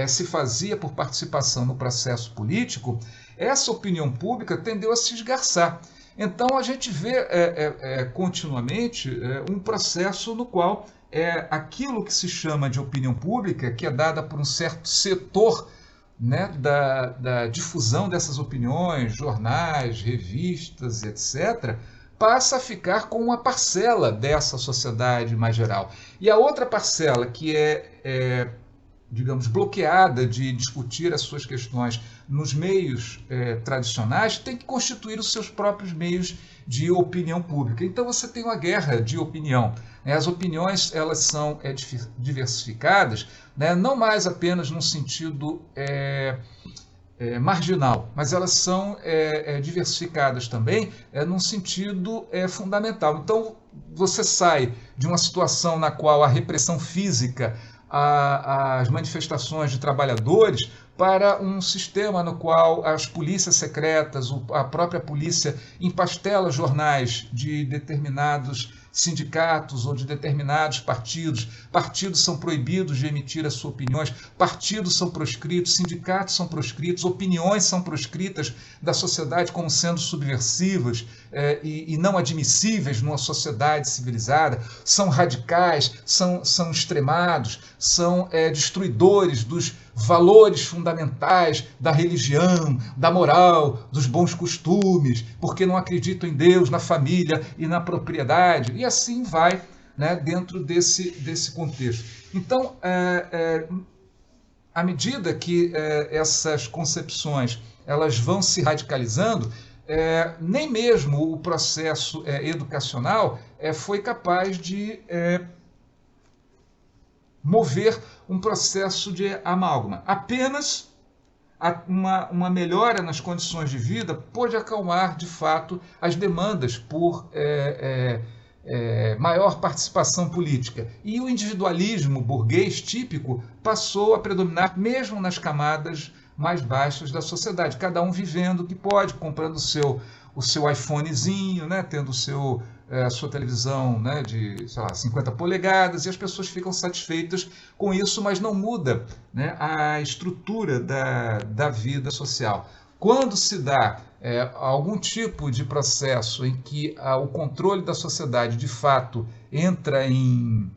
se fazia por participação no processo político, essa opinião pública tendeu a se esgarçar. Então a gente vê continuamente um processo no qual aquilo que se chama de opinião pública, que é dada por um certo setor, né, da difusão dessas opiniões, jornais, revistas, etc., passa a ficar com uma parcela dessa sociedade mais geral. E a outra parcela, que digamos, bloqueada de discutir as suas questões nos meios tradicionais, tem que constituir os seus próprios meios de opinião pública. Então você tem uma guerra de opinião. As opiniões elas são diversificadas, né, não mais apenas no sentido marginal, mas elas são diversificadas também num sentido fundamental. Então você sai de uma situação na qual a repressão física as manifestações de trabalhadores para um sistema no qual as polícias secretas, a própria polícia empastela jornais de determinados sindicatos ou de determinados partidos. Partidos são proibidos de emitir as suas opiniões, partidos são proscritos, sindicatos são proscritos, opiniões são proscritas da sociedade como sendo subversivas e não admissíveis numa sociedade civilizada, são radicais, são extremados, são destruidores dos valores fundamentais da religião, da moral, dos bons costumes, porque não acreditam em Deus, na família e na propriedade, e assim vai, né, dentro desse contexto. Então, à medida que essas concepções elas vão se radicalizando, nem mesmo o processo educacional foi capaz de mover um processo de amálgama. Apenas uma melhora nas condições de vida pôde acalmar, de fato, as demandas por maior participação política. E o individualismo burguês típico passou a predominar mesmo nas camadas mais baixas da sociedade, cada um vivendo o que pode, comprando o seu iPhonezinho, né, tendo a sua televisão, né, de 50 polegadas, e as pessoas ficam satisfeitas com isso, mas não muda, né, a estrutura da vida social. Quando se dá algum tipo de processo em que o controle da sociedade de fato entra em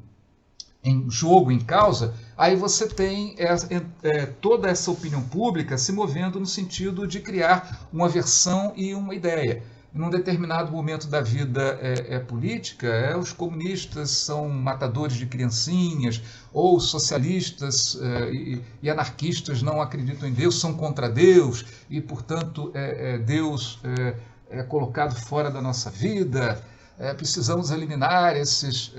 jogo, em causa, aí você tem toda essa opinião pública se movendo no sentido de criar uma versão e uma ideia. Num determinado momento da vida política, os comunistas são matadores de criancinhas, ou socialistas e anarquistas não acreditam em Deus, são contra Deus, e, portanto, Deus é colocado fora da nossa vida. Precisamos eliminar esses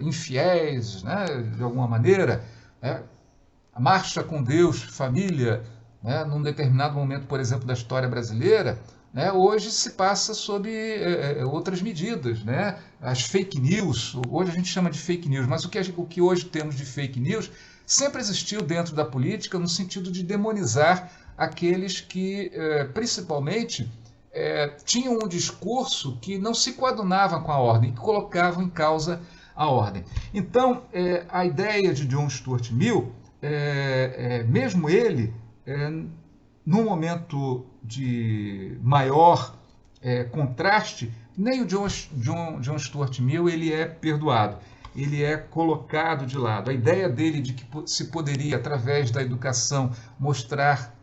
infiéis, né, de alguma maneira. A marcha com Deus, família, né, num determinado momento, por exemplo, da história brasileira, né? Hoje se passa sob outras medidas, né? As fake news, hoje a gente chama de fake news, mas o que hoje temos de fake news sempre existiu dentro da política no sentido de demonizar aqueles que, principalmente, tinham um discurso que não se coadunava com a ordem, que colocavam em causa a ordem. Então, a ideia de John Stuart Mill, mesmo ele, num momento de maior contraste, nem o John Stuart Mill ele é perdoado, ele é colocado de lado. A ideia dele de que se poderia, através da educação, mostrar,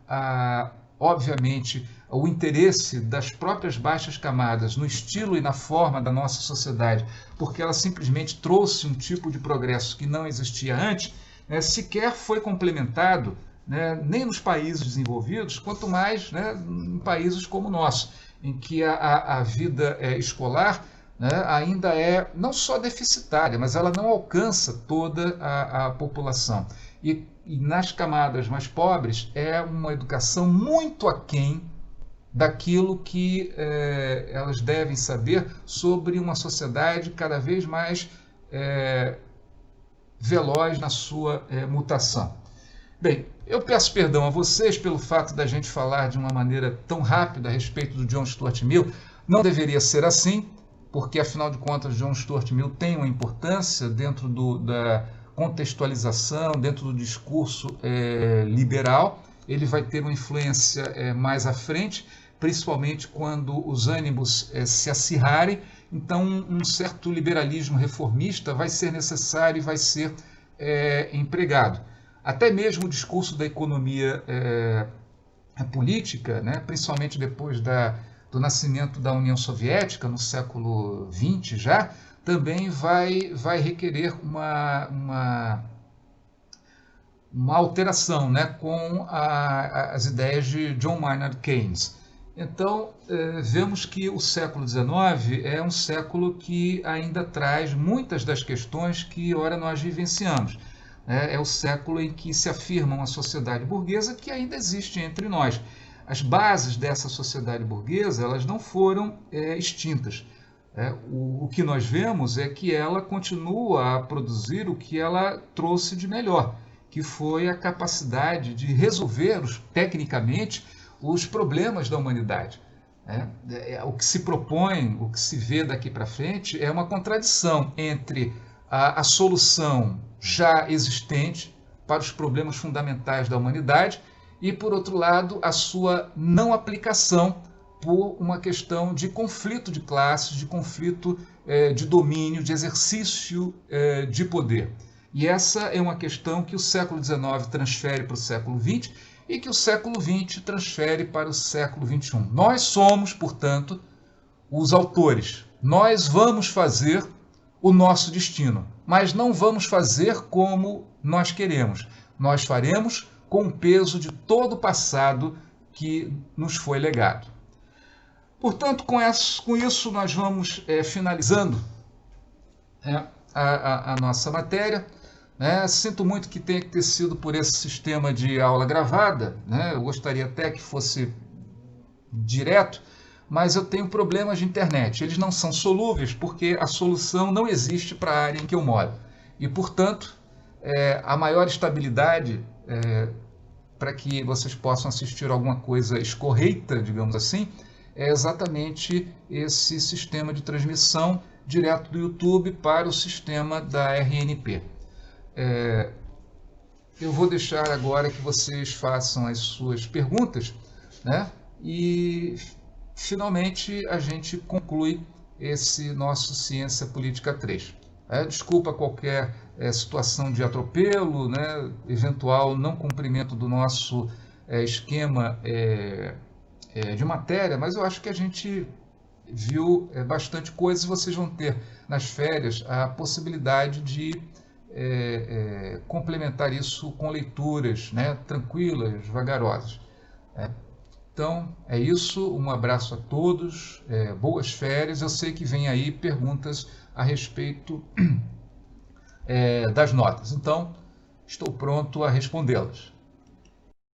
obviamente, o interesse das próprias baixas camadas no estilo e na forma da nossa sociedade, porque ela simplesmente trouxe um tipo de progresso que não existia antes, sequer foi complementado, né, nem nos países desenvolvidos, quanto mais, né, em países como o nosso, em que a vida escolar, né, ainda é não só deficitária, mas ela não alcança toda a população. E nas camadas mais pobres é uma educação muito aquém daquilo que elas devem saber sobre uma sociedade cada vez mais veloz na sua mutação. Bem, eu peço perdão a vocês pelo fato da gente falar de uma maneira tão rápida a respeito do John Stuart Mill. Não deveria ser assim, porque afinal de contas John Stuart Mill tem uma importância dentro da contextualização, dentro do discurso liberal. Ele vai ter uma influência mais à frente, principalmente quando os ânimos se acirrarem. Então, um certo liberalismo reformista vai ser necessário e vai ser empregado. Até mesmo o discurso da economia política, né, principalmente depois do nascimento da União Soviética, no século XX já, também vai requerer uma alteração, né, com as ideias de John Maynard Keynes. Então, vemos que o século XIX é um século que ainda traz muitas das questões que ora nós vivenciamos. É o século em que se afirma uma sociedade burguesa que ainda existe entre nós. As bases dessa sociedade burguesa elas não foram extintas. O que nós vemos é que ela continua a produzir o que ela trouxe de melhor, que foi a capacidade de resolver tecnicamente os problemas da humanidade. O que se propõe, o que se vê daqui para frente é uma contradição entre a solução já existente para os problemas fundamentais da humanidade e, por outro lado, a sua não aplicação por uma questão de conflito de classes, de conflito de domínio, de exercício de poder. E essa é uma questão que o século XIX transfere para o século XX e que o século XX transfere para o século XXI. Nós somos, portanto, os autores. Nós vamos fazer o nosso destino, mas não vamos fazer como nós queremos. Nós faremos com o peso de todo o passado que nos foi legado. Portanto, com isso nós vamos finalizando a nossa matéria. Sinto muito que tenha que ter sido por esse sistema de aula gravada. Eu gostaria até que fosse direto, mas eu tenho problemas de internet. Eles não são solúveis porque a solução não existe para a área em que eu moro. E, portanto, a maior estabilidade para que vocês possam assistir alguma coisa escorreita, digamos assim, é exatamente esse sistema de transmissão direto do YouTube para o sistema da RNP. Eu vou deixar agora que vocês façam as suas perguntas, né? E finalmente a gente conclui esse nosso Ciência Política 3. Desculpa qualquer situação de atropelo, né? Eventual não cumprimento do nosso esquema de matéria, mas eu acho que a gente viu bastante coisa e vocês vão ter nas férias a possibilidade de complementar isso com leituras, né, tranquilas, vagarosas. Então, é isso. Um abraço a todos, boas férias. Eu sei que vem aí perguntas a respeito das notas. Então, estou pronto a respondê-las.